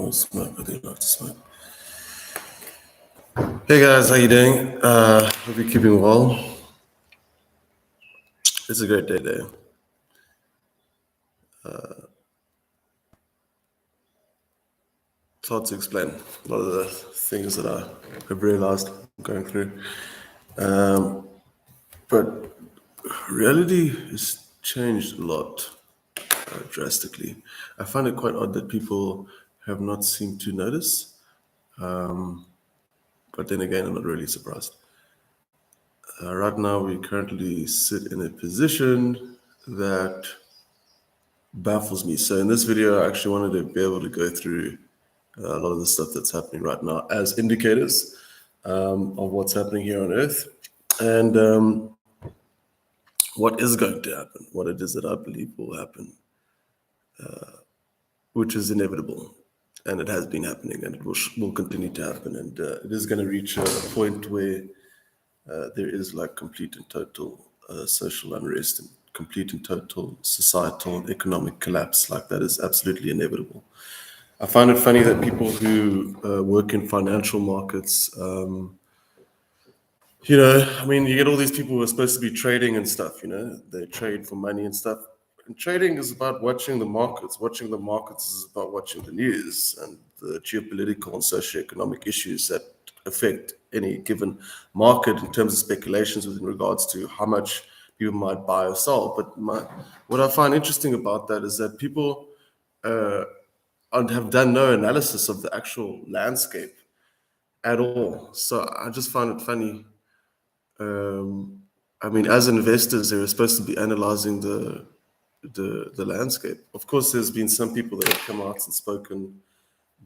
want to smoke, but they love to smoke. Hey guys, how you doing? Hope you're keeping well. It's a great day there. It's hard to explain a lot of the things that I have realized going through. But reality has changed a lot, drastically. I find it quite odd that people have not seemed to notice. But then again, I'm not really surprised. Right now, we currently sit in a position that baffles me. So in this video, I actually wanted to be able to go through a lot of the stuff that's happening right now as indicators of what's happening here on Earth and what is going to happen, what it is that I believe will happen, which is inevitable. And it has been happening and it will continue to happen. And it is going to reach a point where there is like complete and total social unrest and complete and total societal and economic collapse. Like that is absolutely inevitable. I find it funny that people who work in financial markets, I mean, you get all these people who are supposed to be trading and stuff, they trade for money and stuff. And trading is about watching the markets. Watching the markets is about watching the news and the geopolitical and socioeconomic issues that affect any given market in terms of speculations with regards to how much people might buy or sell. But what I find interesting about that is that people have done no analysis of the actual landscape at all. So I just find it funny. I mean, as investors, they were supposed to be analyzing the landscape. Of course, there's been some people that have come out and spoken,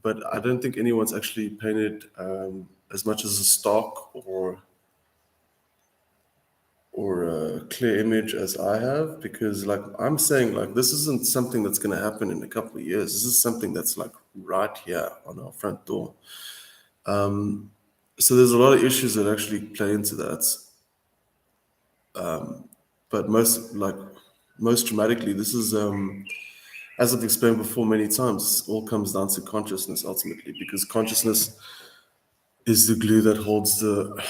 but I don't think anyone's actually painted as much as a stark or a clear image as I have, because like I'm saying, like this isn't something that's going to happen in a couple of years. This is something that's like right here on our front door. So there's a lot of issues that actually play into that. But most dramatically, this is as I've explained before many times, it all comes down to consciousness ultimately, because consciousness is the glue that holds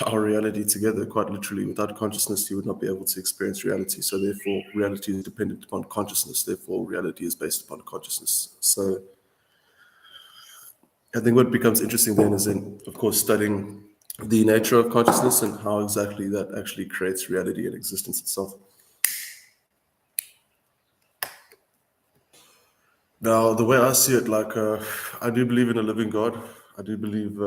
our reality together, quite literally. Without consciousness, you would not be able to experience reality. So therefore, reality is dependent upon consciousness. Therefore, reality is based upon consciousness. So I think what becomes interesting then is in, of course, studying the nature of consciousness and how exactly that actually creates reality and existence itself. Now, the way I see it, like I do believe in a living God. I do believe,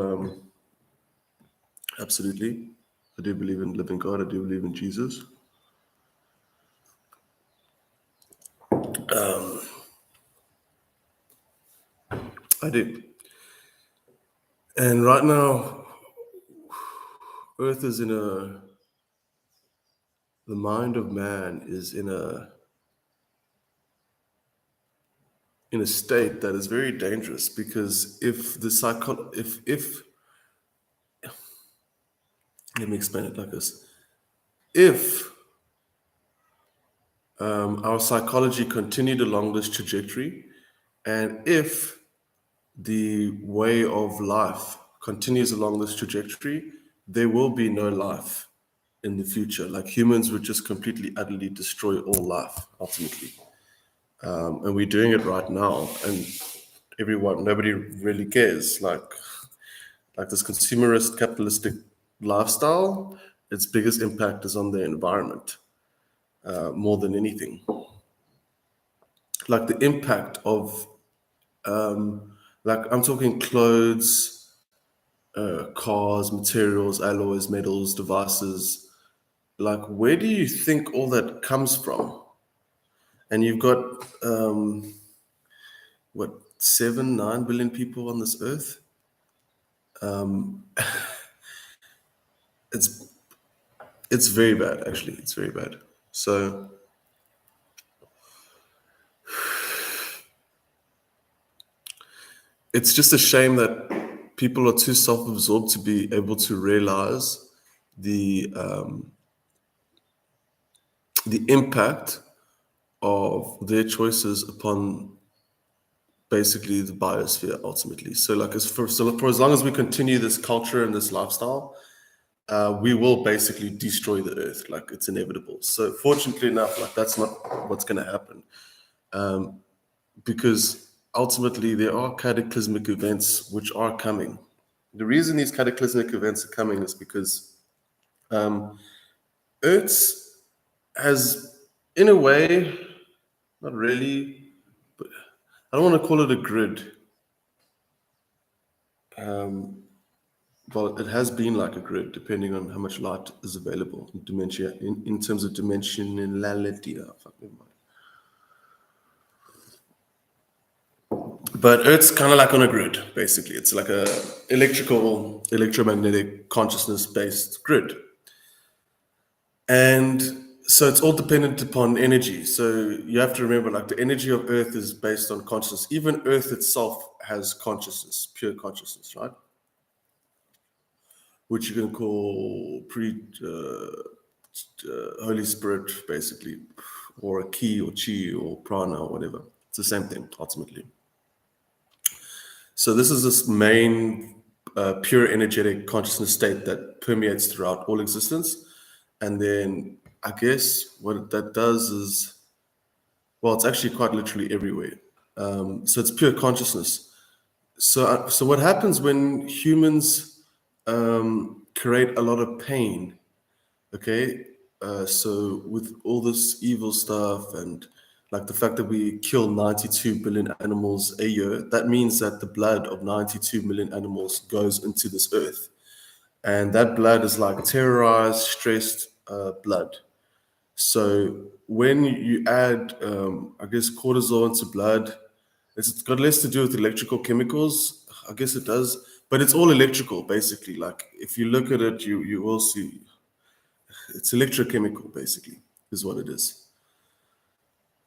absolutely, I do believe in living God. I do believe in Jesus. I do. And right now, Earth is the mind of man is in a state that is very dangerous, because if let me explain it like this. If our psychology continued along this trajectory, and if the way of life continues along this trajectory, there will be no life in the future. Like humans would just completely, utterly destroy all life, ultimately. And we're doing it right now, and nobody really cares. Like this consumerist capitalistic lifestyle, its biggest impact is on the environment, more than anything. Like the impact of, like I'm talking clothes, cars, materials, alloys, metals, devices. Like, where do you think all that comes from? And you've got, what, 7-9 billion people on this earth? It's very bad, actually. It's very bad. So it's just a shame that people are too self-absorbed to be able to realize the impact of their choices upon basically the biosphere ultimately. So like for as long as we continue this culture and this lifestyle, we will basically destroy the earth. Like it's inevitable. So fortunately enough, like that's not what's going to happen, because ultimately there are cataclysmic events which are coming. The reason these cataclysmic events are coming is because Earth has, in a way, not really, but I don't want to call it a grid. Well, it has been like a grid, depending on how much light is available in terms of dimensionality. Fuck, never mind. But Earth's kind of like on a grid, basically. It's like a electromagnetic consciousness-based grid. And so it's all dependent upon energy. So you have to remember, like the energy of Earth is based on consciousness. Even Earth itself has consciousness, pure consciousness, right? Which you can call Holy Spirit, basically, or a ki or chi or prana or whatever. It's the same thing, ultimately. So this is this main pure energetic consciousness state that permeates throughout all existence. And then I guess what that does is, well, it's actually quite literally everywhere. So it's pure consciousness. So what happens when humans create a lot of pain? Okay, so with all this evil stuff and like the fact that we kill 92 billion animals a year, that means that the blood of 92 million animals goes into this earth, and that blood is like terrorized, stressed blood. So when you add, I guess, cortisol into blood, it's got less to do with electrical chemicals. I guess it does, but it's all electrical basically. Like if you look at it, you will see it's electrochemical basically is what it is.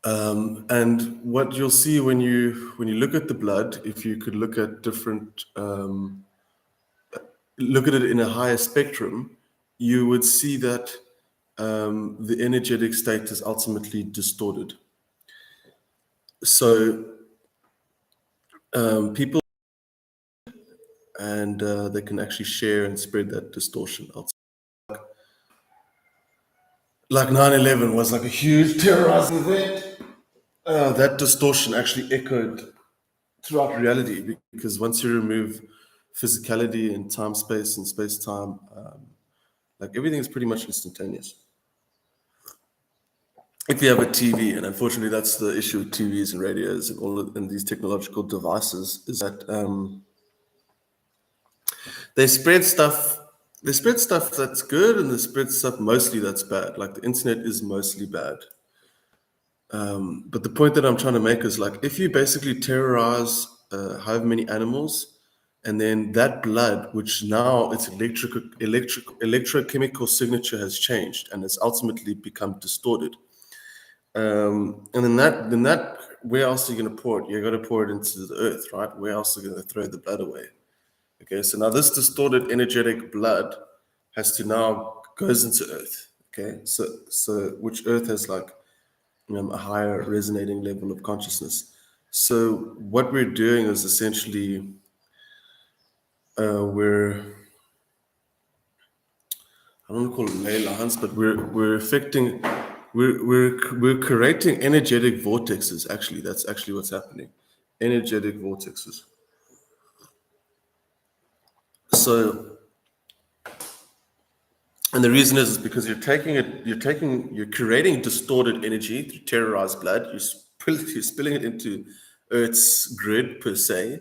And what you'll see when you look at the blood, if you could look at different, look at it in a higher spectrum, you would see that the energetic state is ultimately distorted. So people and they can actually share and spread that distortion out. Like 9/11 was like a huge terrorizing event. That distortion actually echoed throughout reality because once you remove physicality and time space and space time, like everything is pretty much instantaneous. If you have a TV, and unfortunately that's the issue with TVs and radios and and these technological devices, is that they spread stuff. They spread stuff that's good, and they spread stuff mostly that's bad. Like the internet is mostly bad. But the point that I'm trying to make is like if you basically terrorize however many animals, and then that blood, which now its electrochemical signature has changed and has ultimately become distorted. And then that where else are you going to pour it? You're going to pour it into the earth, right? Where else are you going to throw the blood away? Okay, so now this distorted energetic blood has to now goes into earth. Okay, so which earth has like a higher resonating level of consciousness. So what we're doing is essentially we're I don't want to call it ley lines, but we're affecting we're creating energetic vortexes. Actually, that's actually what's happening. Energetic vortexes. So, and the reason is because you're creating distorted energy through terrorized blood. You're spilling it into Earth's grid per se,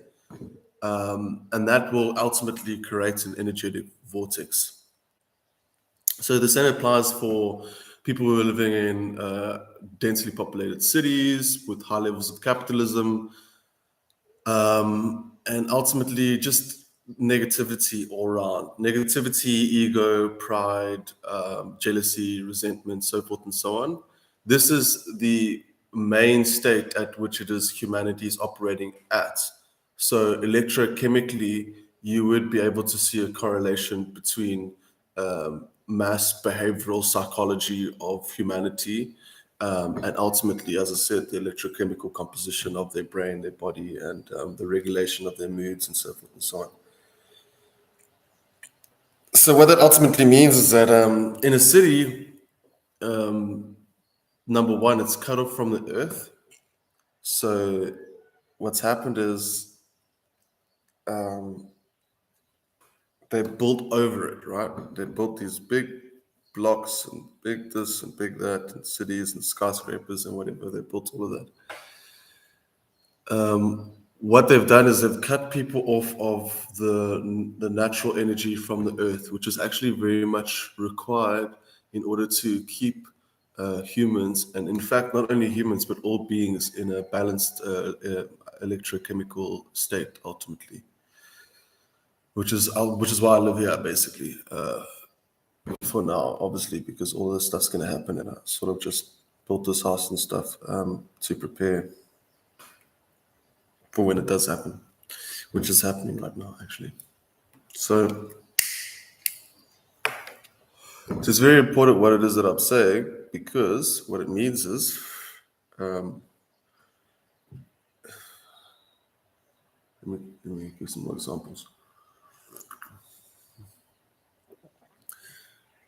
and that will ultimately create an energetic vortex. So the same applies for people who are living in densely populated cities with high levels of capitalism, and ultimately just negativity all around. Negativity, ego, pride, jealousy, resentment, so forth and so on. This is the main state at which it is humanity is operating at. So electrochemically, you would be able to see a correlation between mass behavioral psychology of humanity and ultimately, as I said, the electrochemical composition of their brain, their body, and the regulation of their moods and so forth and so on. So what that ultimately means is that in a city, number one, it's cut off from the earth. So what's happened is they built over it, right? They built these big blocks and big this and big that, and cities and skyscrapers and whatever. They built all of that. What they've done is they've cut people off of the natural energy from the earth, which is actually very much required in order to keep humans, and in fact, not only humans but all beings, in a balanced electrochemical state ultimately. Which is why I live here basically. For now, obviously, because all this stuff's going to happen, and I sort of just built this house and stuff to prepare for when it does happen, which is happening right now, actually. So it's very important what it is that I'm saying, because what it means is, let me give some more examples.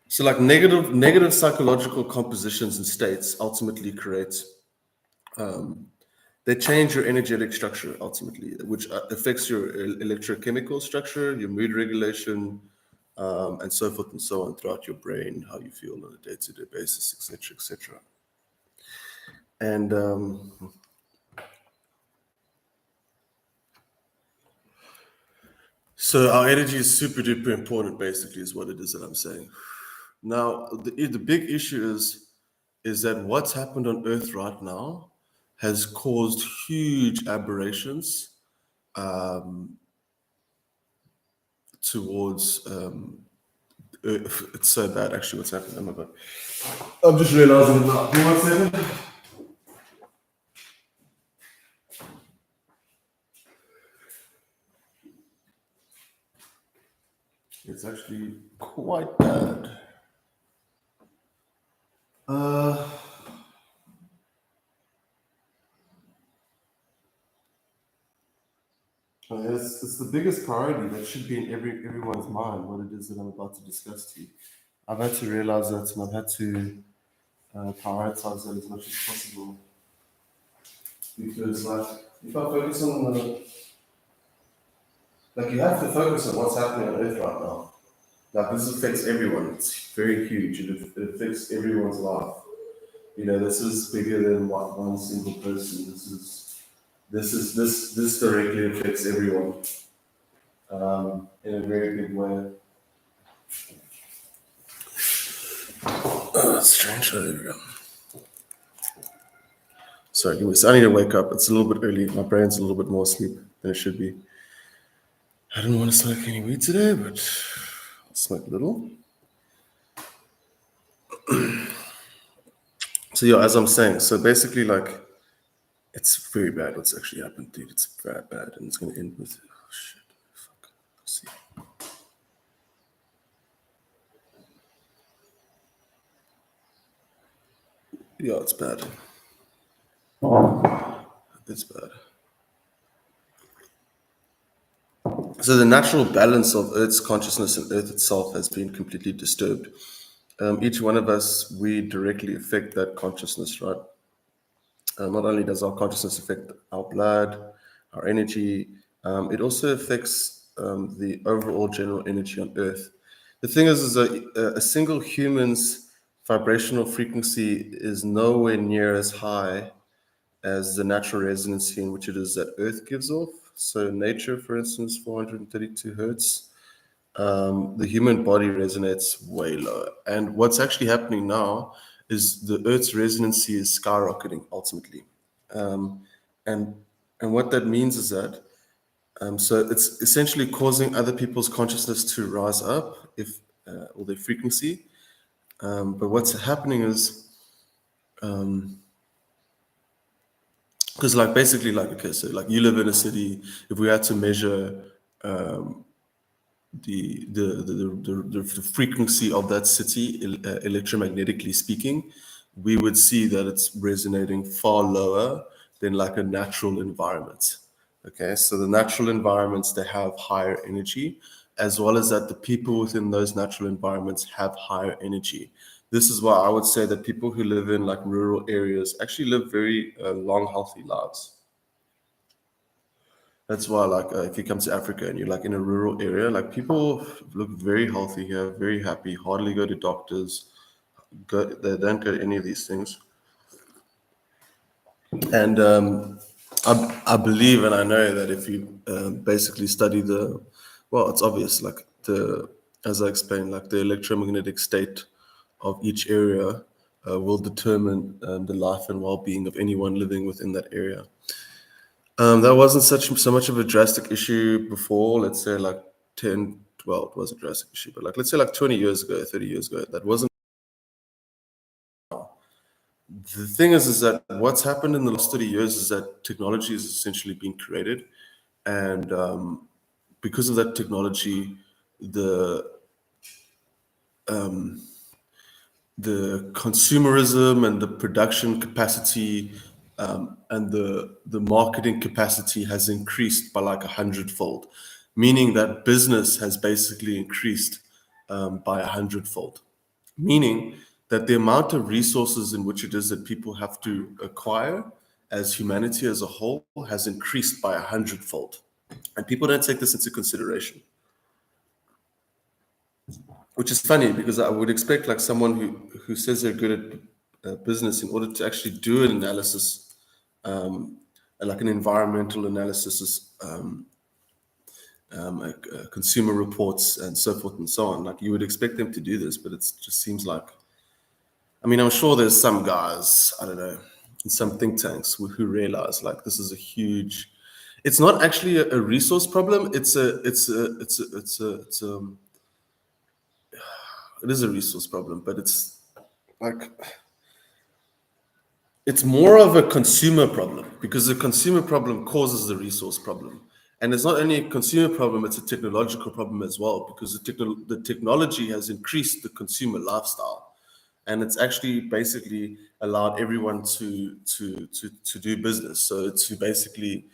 So, like negative psychological compositions and states ultimately create. They change your energetic structure ultimately, which affects your electrochemical structure, your mood regulation, and so forth and so on throughout your brain, how you feel on a day-to-day basis, etc., etc. And so our energy is super duper important, basically, is what it is that I'm saying. Now, the big issue is that what's happened on Earth right now has caused huge aberrations towards it's so bad actually what's happening. Oh my god. I'm just realizing it now. Give me 1 second. It's actually quite bad. It's the biggest priority that should be in everyone's mind, what it is that I'm about to discuss to you. I've had to realize that, and I've had to prioritize that as much as possible. Because, like, if I focus on like, you have to focus on what's happening on Earth right now. Like, this affects everyone. It's very huge. It affects everyone's life. You know, this is bigger than one single person. This directly affects everyone in a very big way. That's strange. Oh, there we go. Sorry, I need to wake up. It's a little bit early. My brain's a little bit more asleep than it should be. I didn't want to smoke any weed today, but I'll smoke a little. So yeah, as I'm saying, so basically, like, it's very bad what's actually happened, dude. It's very bad, and it's going to end with, oh shit, fuck. Let's see. Yeah, it's bad. It's bad. So the natural balance of Earth's consciousness and Earth itself has been completely disturbed. Each one of us, we directly affect that consciousness, right? Not only does our consciousness affect our blood, our energy, it also affects the overall general energy on Earth. The thing is a single human's vibrational frequency is nowhere near as high as the natural resonancy in which it is that Earth gives off. So nature, for instance, 432 hertz. The human body resonates way lower. And what's actually happening now is the Earth's resonancy is skyrocketing ultimately. And what that means is that so it's essentially causing other people's consciousness to rise up, if or their frequency. But what's happening is because, like, basically, like, okay, so like you live in a city. If we had to measure the frequency of that city electromagnetically speaking, we would see that it's resonating far lower than like a natural environment. Okay, so the natural environments, they have higher energy, as well as that the people within those natural environments have higher energy. This is why I would say that people who live in like rural areas actually live very long, healthy lives. That's why, like, if you come to Africa and you're like in a rural area, like people look very healthy here, very happy, hardly go to doctors, they don't go to any of these things. And I believe and I know that if you basically study well, it's obvious, like as I explained, like the electromagnetic state of each area will determine the life and well-being of anyone living within that area. That wasn't so much of a drastic issue before, let's say like 10, well, it was a drastic issue, but like let's say like 20 years ago, 30 years ago, that wasn't. The thing is that what's happened in the last 30 years is that technology has essentially been created. And because of that technology, the the consumerism and the production capacity and the marketing capacity has increased by like 100-fold, meaning that business has basically increased by 100-fold, meaning that the amount of resources in which it is that people have to acquire as humanity as a whole has increased by 100-fold. And people don't take this into consideration, which is funny because I would expect like someone who says they're good at business, in order to actually do an analysis, like an environmental analysis, consumer reports, and so forth and so on. Like you would expect them to do this, but it just seems like, I mean, I'm sure there's some guys, I don't know, in some think tanks who realize like this is a huge. It's not actually a resource problem. It is a resource problem, but it's like it's more of a consumer problem, because the consumer problem causes the resource problem. And it's not only a consumer problem, it's a technological problem as well, because the technology has increased the consumer lifestyle. And it's actually basically allowed everyone to do business. So to basically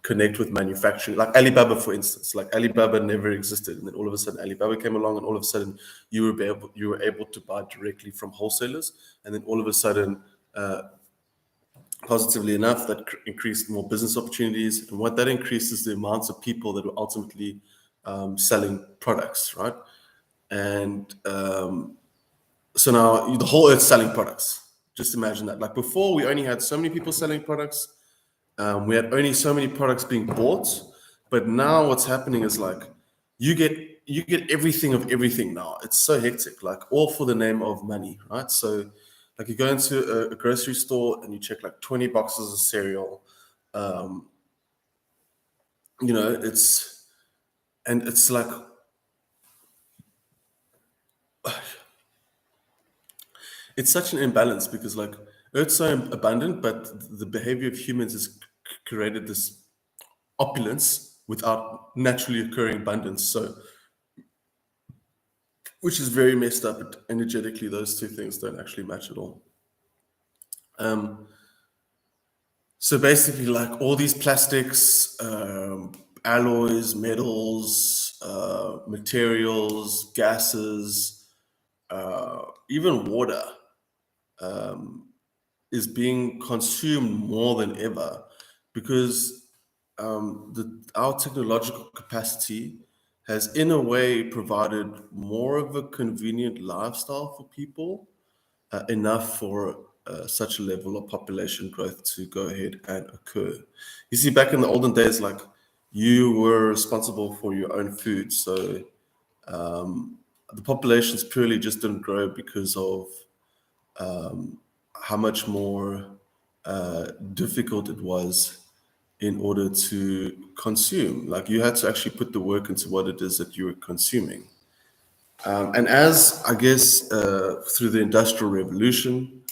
connect with manufacturing, like Alibaba, for instance. Like Alibaba never existed, and then all of a sudden Alibaba came along, and all of a sudden you were able to buy directly from wholesalers, and then all of a sudden, positively enough, that increased more business opportunities, and what that increased is the amounts of people that were ultimately selling products, right? And so now the whole earth's selling products. Just imagine that. Like before, we only had so many people selling products. We had only so many products being bought. But now what's happening is like you get everything of everything now. It's so hectic, like all for the name of money, right? So like you go into a grocery store and you check like 20 boxes of cereal. Um, it's like it's such an imbalance, because like Earth's so abundant, but the behavior of humans has created this opulence without naturally occurring abundance. So, which is very messed up. Energetically, those two things don't actually match at all. Um, so basically, like all these plastics, alloys, metals, materials, gases, even water is being consumed more than ever, because our technological capacity has, in a way, provided more of a convenient lifestyle for people, enough for such a level of population growth to go ahead and occur. You see, back in the olden days, like you were responsible for your own food, so the populations purely just didn't grow because of how much more difficult it was in order to consume. Like you had to actually put the work into what it is that you were consuming. And as I guess through the Industrial Revolution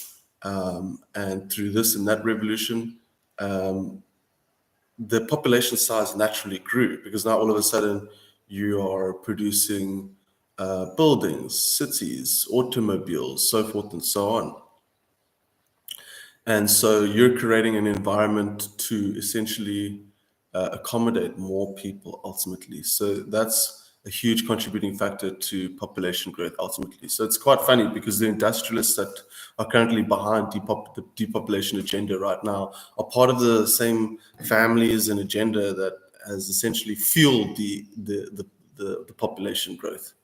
and through this and that revolution, the population size naturally grew, because now all of a sudden you are producing buildings, cities, automobiles, so forth and so on. And so you're creating an environment to essentially accommodate more people ultimately. So that's a huge contributing factor to population growth ultimately. So it's quite funny because the industrialists that are currently behind the depopulation agenda right now are part of the same families and agenda that has essentially fueled the population growth.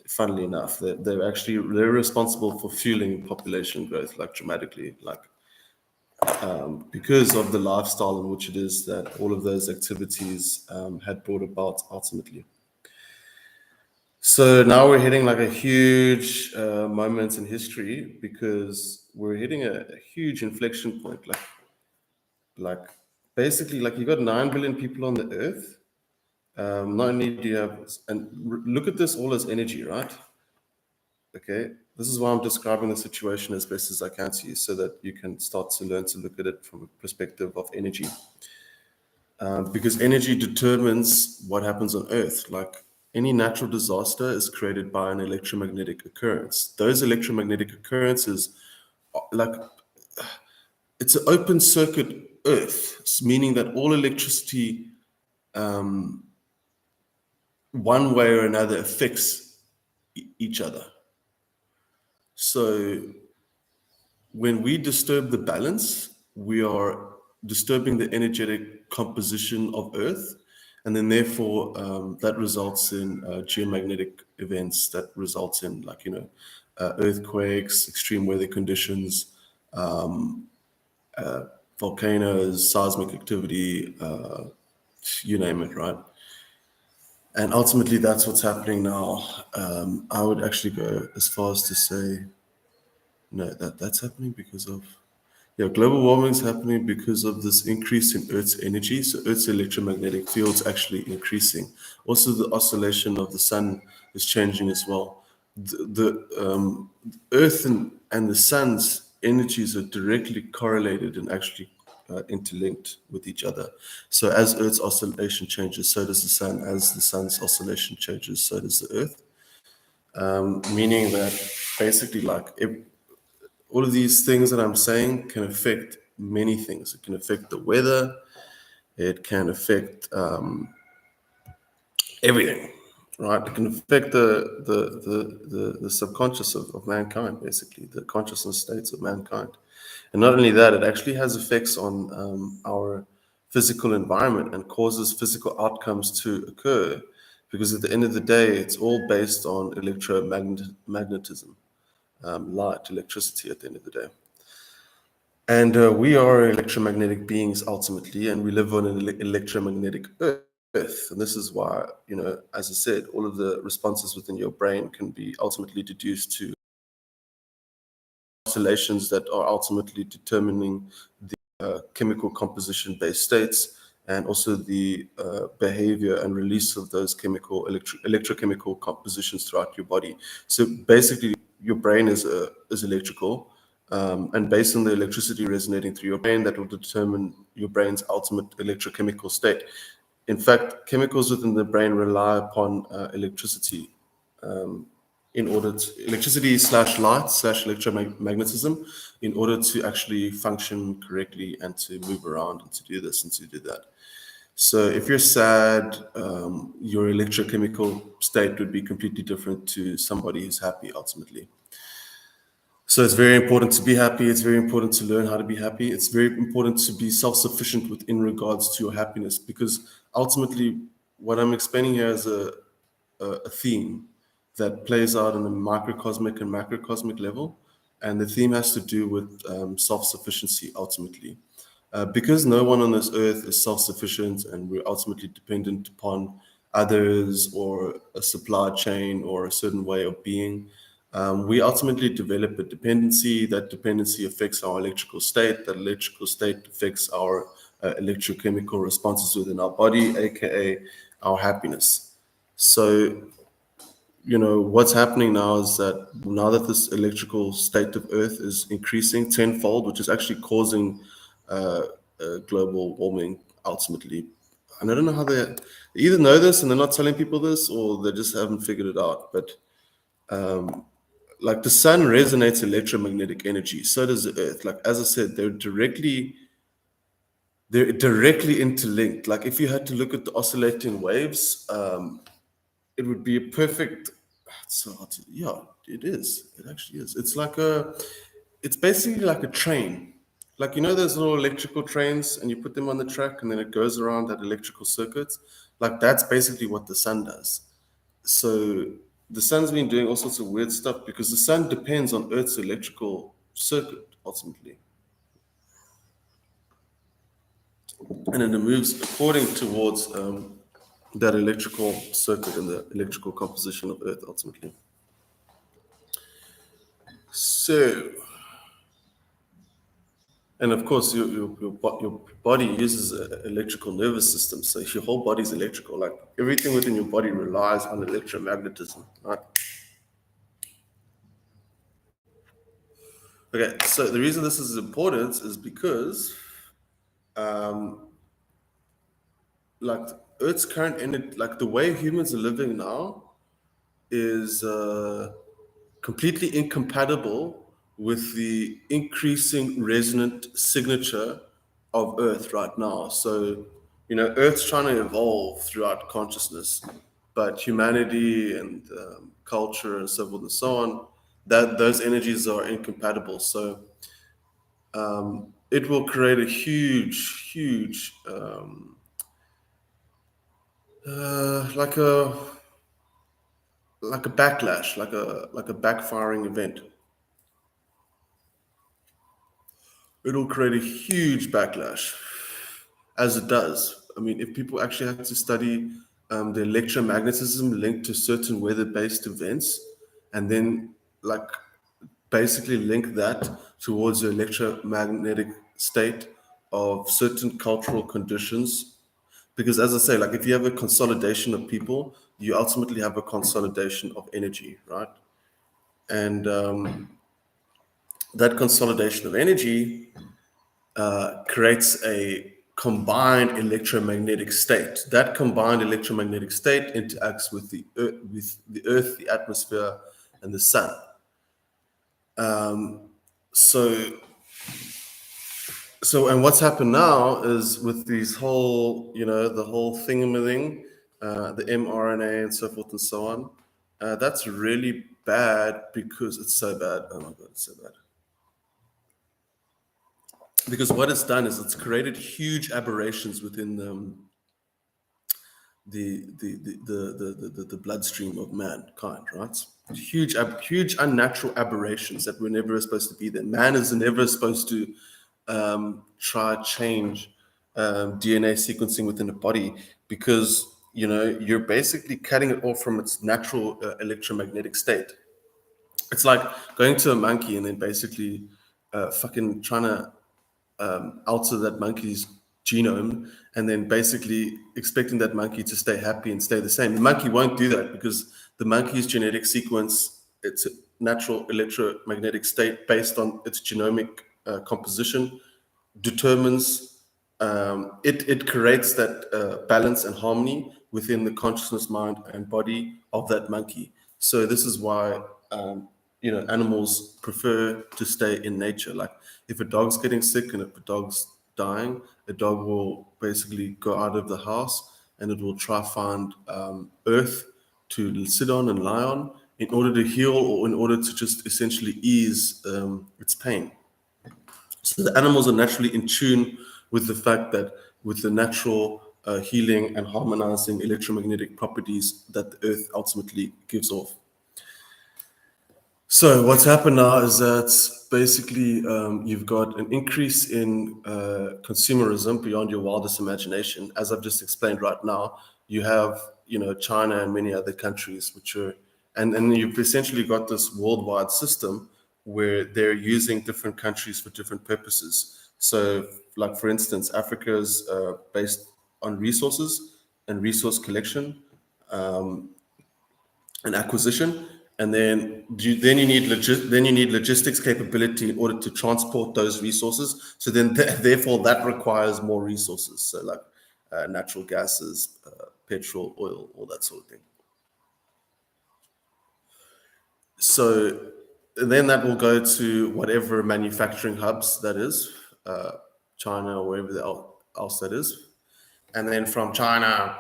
Funnily enough, they're responsible for fueling population growth like dramatically, like because of the lifestyle in which it is that all of those activities had brought about ultimately. So now we're hitting like a huge moment in history because we're hitting a huge inflection point. Like basically, like you got 9 billion people on the earth. Not only do you have, and look at this all as energy, right? Okay, this is why I'm describing the situation as best as I can to you, so that you can start to learn to look at it from a perspective of energy. Because energy determines what happens on Earth. Like any natural disaster is created by an electromagnetic occurrence. Those electromagnetic occurrences, like it's an open circuit Earth, meaning that all electricity, one way or another, affects each other. So when we disturb the balance, we are disturbing the energetic composition of Earth, and then therefore that results in geomagnetic events that results in earthquakes, extreme weather conditions, volcanoes, seismic activity, you name it, right? And ultimately, that's what's happening now. I would actually go as far as to say, no, that's happening because of global warming is happening because of this increase in Earth's energy. So Earth's electromagnetic field's actually increasing. Also, the oscillation of the sun is changing as well. The Earth and the sun's energies are directly correlated and actually interlinked with each other. So as Earth's oscillation changes, so does the sun. As the sun's oscillation changes, so does the Earth. Meaning that basically, like all of these things that I'm saying can affect many things. It can affect the weather. It can affect everything, right? It can affect the subconscious of mankind, basically the consciousness states of mankind. And not only that, it actually has effects on our physical environment and causes physical outcomes to occur. Because at the end of the day, it's all based on electromagnetism, light, electricity at the end of the day. And we are electromagnetic beings ultimately, and we live on an electromagnetic earth. And this is why, as I said, all of the responses within your brain can be ultimately deduced to oscillations that are ultimately determining the chemical composition based states and also the behavior and release of those electrochemical compositions throughout your body. So basically, your brain is electrical, and based on the electricity resonating through your brain, that will determine your brain's ultimate electrochemical state. In fact, chemicals within the brain rely upon electricity in order to electricity slash light slash electromagnetism in order to actually function correctly and to move around and to do this and to do that. So if you're sad, your electrochemical state would be completely different to somebody who's happy ultimately. So it's very important to be happy. It's very important to learn how to be happy. It's very important to be self-sufficient within regards to your happiness, because ultimately what I'm explaining here is a theme that plays out on a microcosmic and macrocosmic level. And the theme has to do with self-sufficiency ultimately. Because no one on this earth is self-sufficient and we're ultimately dependent upon others or a supply chain or a certain way of being, we ultimately develop a dependency. That dependency affects our electrical state. That electrical state affects our electrochemical responses within our body, aka our happiness. So, what's happening now is that now that this electrical state of Earth is increasing tenfold, which is actually causing global warming ultimately. And I don't know how they either know this and they're not telling people this, or they just haven't figured it out. But like the sun resonates electromagnetic energy, so does the earth. Like as I said, they're directly interlinked. Like if you had to look at the oscillating waves, it would be a perfect. So yeah, it is. It actually is. It's basically like a train. Like those little electrical trains, and you put them on the track, and then it goes around that electrical circuits. Like that's basically what the sun does. So the sun's been doing all sorts of weird stuff because the sun depends on Earth's electrical circuit ultimately, and then it moves according towards that electrical circuit and the electrical composition of Earth ultimately. So, and of course, your body uses an electrical nervous system. So your whole body's electrical. Like everything within your body relies on electromagnetism, right? Okay, so the reason this is important is because, like, Earth's current energy, like the way humans are living now, is completely incompatible with the increasing resonant signature of Earth right now. So, Earth's trying to evolve throughout consciousness, but humanity and culture and so forth and so on, that those energies are incompatible. So, it will create a huge, huge, like a backlash, like a backfiring event. It'll create a huge backlash, as it does. I mean, if people actually had to study the electromagnetism linked to certain weather-based events, and then like basically link that towards the electromagnetic state of certain cultural conditions. Because as I say, like if you have a consolidation of people, you ultimately have a consolidation of energy, right? And that consolidation of energy creates a combined electromagnetic state. That combined electromagnetic state interacts with the Earth, the atmosphere, and the sun. So, and what's happened now is with these whole, the whole thingamathing, the mRNA and so forth and so on. That's really bad because it's so bad. Oh my god, it's so bad. Because what it's done is it's created huge aberrations within the bloodstream of mankind, right? Huge unnatural aberrations that were never supposed to be there. Man is never supposed to try change DNA sequencing within a body because you're basically cutting it off from its natural electromagnetic state. It's like going to a monkey and then basically fucking trying to alter that monkey's genome and then basically expecting that monkey to stay happy and stay the same. The monkey won't do that because the monkey's genetic sequence, its natural electromagnetic state based on its genomic composition determines it creates that balance and harmony within the consciousness, mind, and body of that monkey. So this is why animals prefer to stay in nature. Like if a dog's getting sick and if a dog's dying, a dog will basically go out of the house and it will try find earth to sit on and lie on in order to heal or in order to just essentially ease its pain. So the animals are naturally in tune with the fact that with the natural healing and harmonizing electromagnetic properties that the earth ultimately gives off. So what's happened now is that basically you've got an increase in consumerism beyond your wildest imagination. As I've just explained right now, you have China and many other countries which are, and you've essentially got this worldwide system where they're using different countries for different purposes. So, like for instance, Africa is based on resources and resource collection and acquisition, and then you need logistics capability in order to transport those resources. So then therefore that requires more resources. So like natural gases, petrol, oil, all that sort of thing. So then that will go to whatever manufacturing hubs that is, uh, China or wherever else that is, and then from China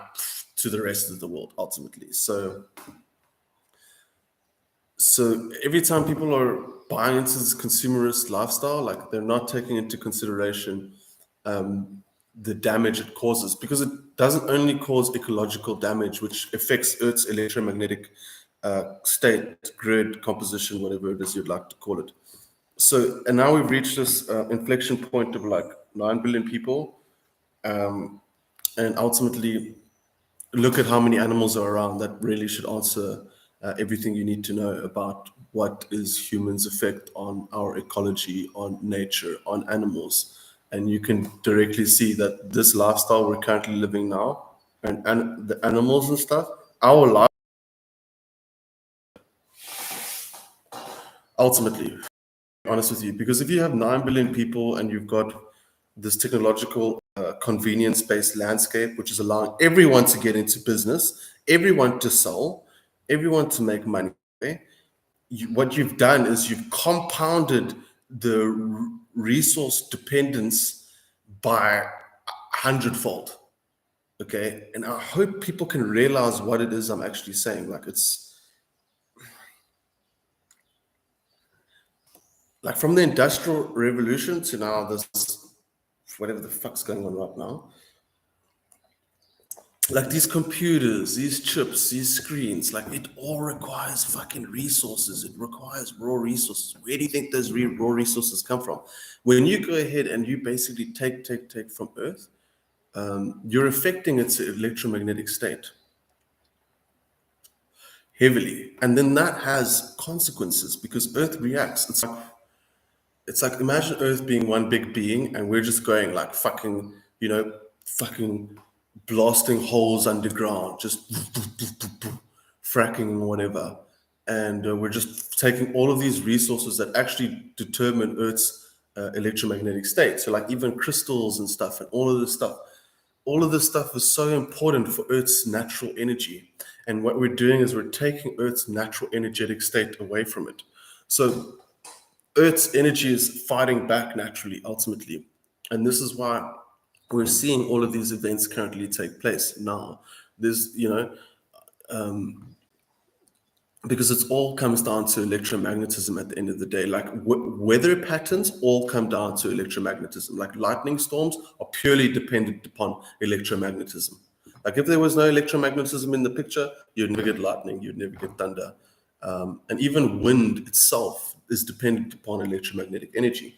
to the rest of the world ultimately. So every time people are buying into this consumerist lifestyle, like they're not taking into consideration the damage it causes, because it doesn't only cause ecological damage, which affects Earth's electromagnetic state, grid, composition, whatever it is you'd like to call it. So, and now we've reached this inflection point of like 9 billion people, and ultimately look at how many animals are around. That really should answer everything you need to know about what is humans' effect on our ecology, on nature, on animals. And you can directly see that this lifestyle we're currently living now, and the animals and stuff, our life ultimately, honest with you, because if you have 9 billion people and you've got this technological convenience-based landscape, which is allowing everyone to get into business, everyone to sell, everyone to make money, okay? What you've done is you've compounded the resource dependence by a hundredfold. Okay, and I hope people can realize what it is I'm actually saying. Like, it's like from the industrial revolution to now this whatever the fuck's going on right now. Like these computers, these chips, these screens, like it all requires fucking resources. It requires raw resources. Where do you think those raw resources come from? When you go ahead and you basically take from Earth, you're affecting its electromagnetic state heavily, and then that has consequences because Earth reacts. It's like imagine Earth being one big being, and we're just going like fucking, fucking blasting holes underground, just fracking and whatever, and we're just taking all of these resources that actually determine Earth's electromagnetic state. So like even crystals and stuff, and all of this stuff is so important for Earth's natural energy. And what we're doing is we're taking Earth's natural energetic state away from it. So Earth's energy is fighting back naturally, ultimately. And this is why we're seeing all of these events currently take place now. There's, because it's all comes down to electromagnetism at the end of the day. Like weather patterns all come down to electromagnetism. Like lightning storms are purely dependent upon electromagnetism. Like if there was no electromagnetism in the picture, you'd never get lightning, you'd never get thunder. And even wind itself is dependent upon electromagnetic energy,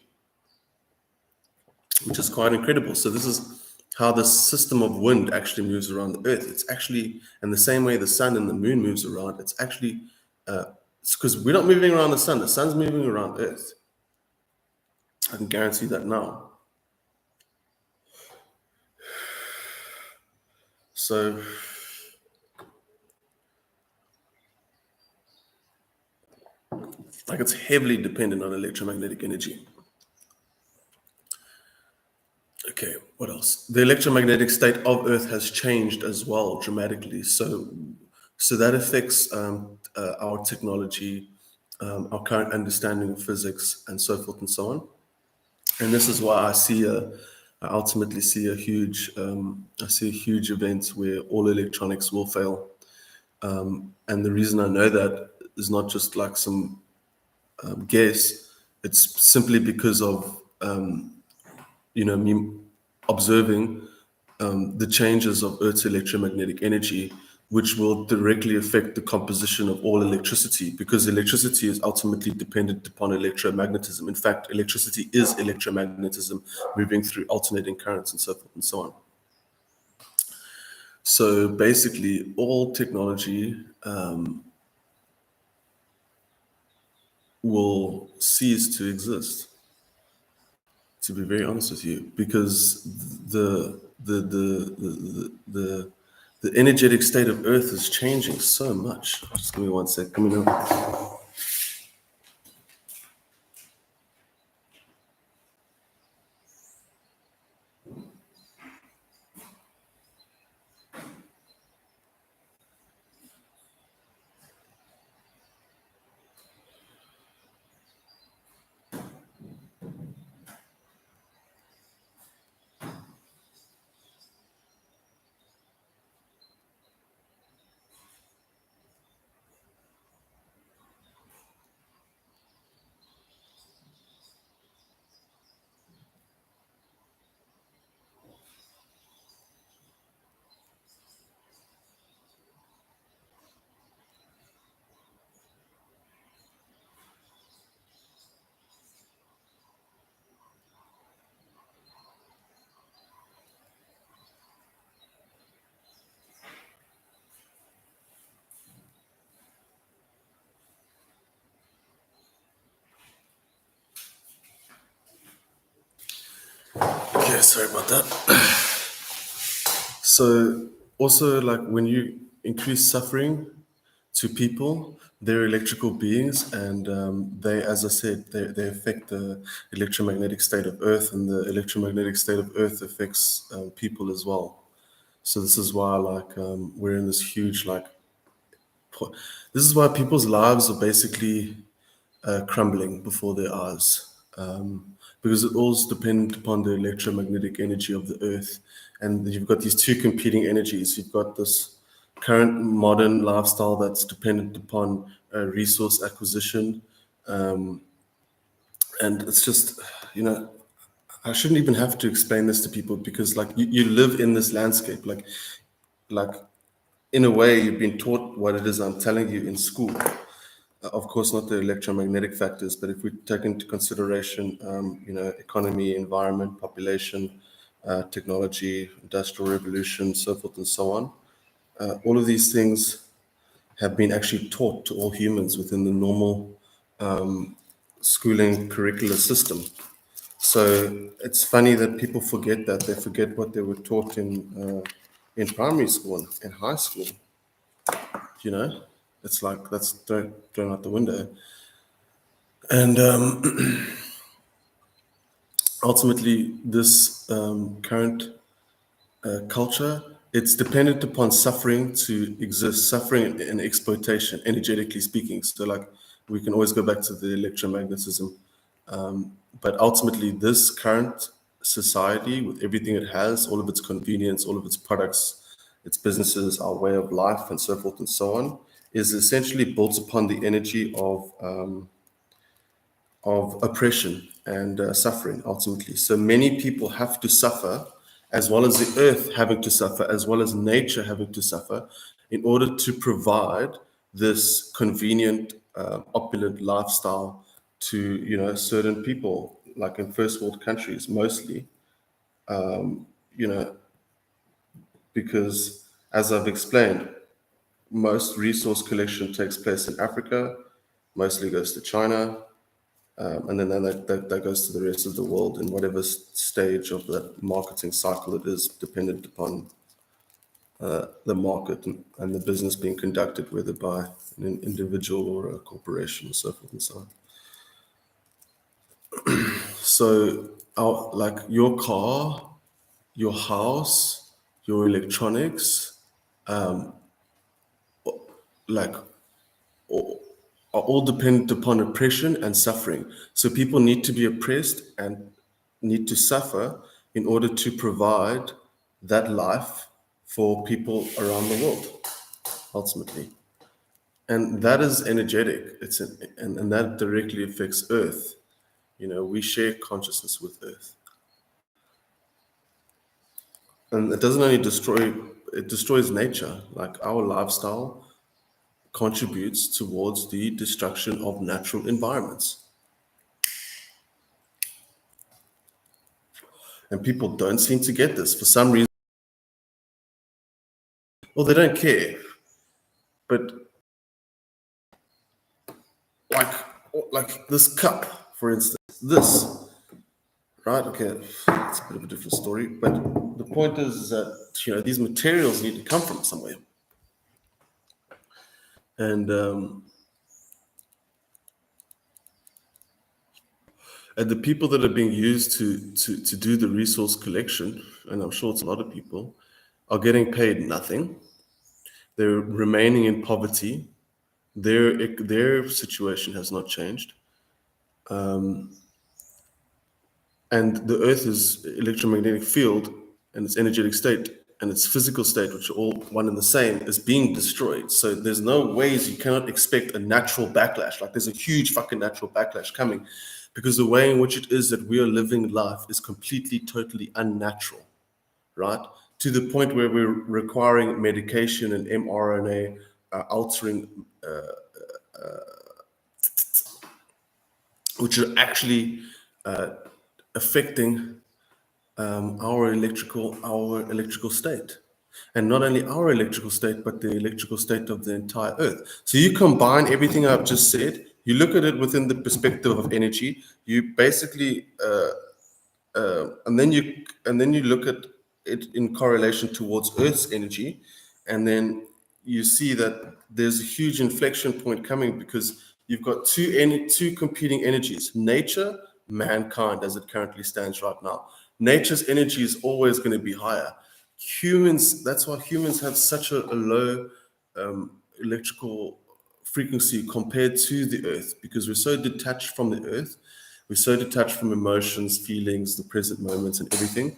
which is quite incredible. So this is how the system of wind actually moves around the Earth. It's actually in the same way the sun and the moon moves around. It's actually it's because we're not moving around the sun. The sun's moving around Earth. I can guarantee that now. So like it's heavily dependent on electromagnetic energy. Okay, what else? The electromagnetic state of Earth has changed as well dramatically. So that affects our technology, our current understanding of physics, and so forth and so on. And this is why I ultimately see a huge, event where all electronics will fail. And the reason I know that is not just like some guess; it's simply because of me observing the changes of Earth's electromagnetic energy, which will directly affect the composition of all electricity, because electricity is ultimately dependent upon electromagnetism. In fact, electricity is electromagnetism moving through alternating currents and so forth and so on. So basically, all technology will cease to exist, to be very honest with you, because the energetic state of Earth is changing so much. Just give me one sec. Coming up. Okay, sorry about that. So also, like when you increase suffering to people, they're electrical beings, and they, as I said, they affect the electromagnetic state of Earth, and the electromagnetic state of Earth affects people as well. So this is why, like, we're in this huge, like, this is why people's lives are basically crumbling before their eyes, because it all depends upon the electromagnetic energy of the Earth. And you've got these two competing energies. You've got this current modern lifestyle that's dependent upon resource acquisition. And it's just, you know, I shouldn't even have to explain this to people because, like, you live in this landscape. Like, in a way, you've been taught what it is I'm telling you in school. Of course, not the electromagnetic factors, but if we take into consideration, economy, environment, population, technology, industrial revolution, so forth and so on, all of these things have been actually taught to all humans within the normal schooling curricular system. So it's funny that people forget that. They forget what they were taught in primary school and high school. You know, it's like that's thrown out the window. And ultimately, this current culture, it's dependent upon suffering to exist, suffering and exploitation, energetically speaking. So, like, we can always go back to the electromagnetism. But ultimately, this current society, with everything it has, all of its convenience, all of its products, its businesses, our way of life, and so forth and so on, is essentially built upon the energy of oppression and suffering ultimately. So many people have to suffer, as well as the earth having to suffer, as well as nature having to suffer, in order to provide this convenient, opulent lifestyle to, certain people, like in first world countries mostly, you know, because as I've explained, most resource collection takes place in Africa, mostly goes to China, and then that goes to the rest of the world in whatever stage of that marketing cycle it is, dependent upon the market and the business being conducted, whether by an individual or a corporation, and so forth and so on. So, like your car, your house, your electronics, like are all dependent upon oppression and suffering. So people need to be oppressed and need to suffer in order to provide that life for people around the world, ultimately. And that is energetic. And that directly affects Earth. We share consciousness with Earth. And it doesn't only destroy, it destroys nature. Like our lifestyle contributes towards the destruction of natural environments. And people don't seem to get this for some reason. Well, they don't care. But like like this cup, for instance, this, right? Okay, it's a bit of a different story. But the point is that these materials need to come from somewhere. And the people that are being used to do the resource collection, and I'm sure it's a lot of people, are getting paid nothing. They're remaining in poverty. Their situation has not changed. And the Earth's electromagnetic field and its energetic state and its physical state, which are all one and the same, is being destroyed. So there's no ways, you cannot expect a natural backlash. Like there's a huge fucking natural backlash coming because the way in which it is that we are living life is completely, totally unnatural, right? To the point where we're requiring medication and mRNA altering, which are actually affecting our electrical state, and not only our electrical state, but the electrical state of the entire Earth. So you combine everything I've just said. You look at it within the perspective of energy. You basically and then you look at it in correlation towards Earth's energy, and then you see that there's a huge inflection point coming because you've got two competing energies: nature, mankind, as it currently stands right now. Nature's energy is always going to be higher. Humans, that's why humans have such a low electrical frequency compared to the Earth, because we're so detached from the Earth. We're so detached from emotions, feelings, the present moments, and everything,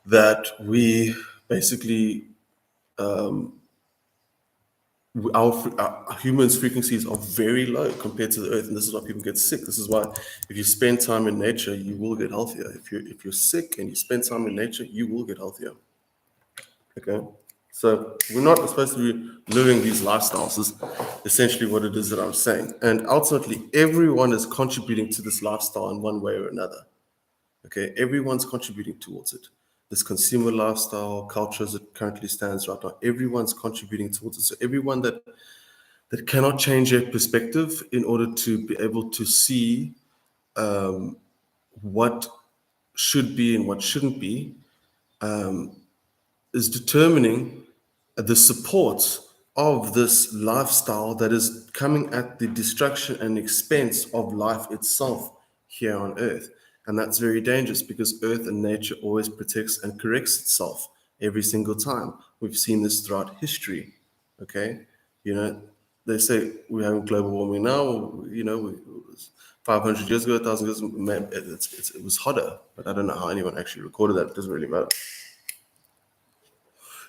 that we basically, our humans' frequencies are very low compared to the Earth, and this is why people get sick. This is why, if you spend time in nature, you will get healthier. If you're sick and you spend time in nature, you will get healthier. Okay, so we're not supposed to be living these lifestyles. Is essentially what it is that I'm saying, and ultimately, everyone is contributing to this lifestyle in one way or another. Okay, everyone's contributing towards it. This consumer lifestyle culture as it currently stands right now, everyone's contributing towards it. So everyone that cannot change their perspective in order to be able to see what should be and what shouldn't be, is determining the support of this lifestyle that is coming at the destruction and expense of life itself here on Earth. And that's very dangerous because Earth and nature always protects and corrects itself every single time. We've seen this throughout history. Okay, you know, they say we're having global warming now. 500 years ago, 1,000 years, it was hotter, but I don't know how anyone actually recorded that. It doesn't really matter.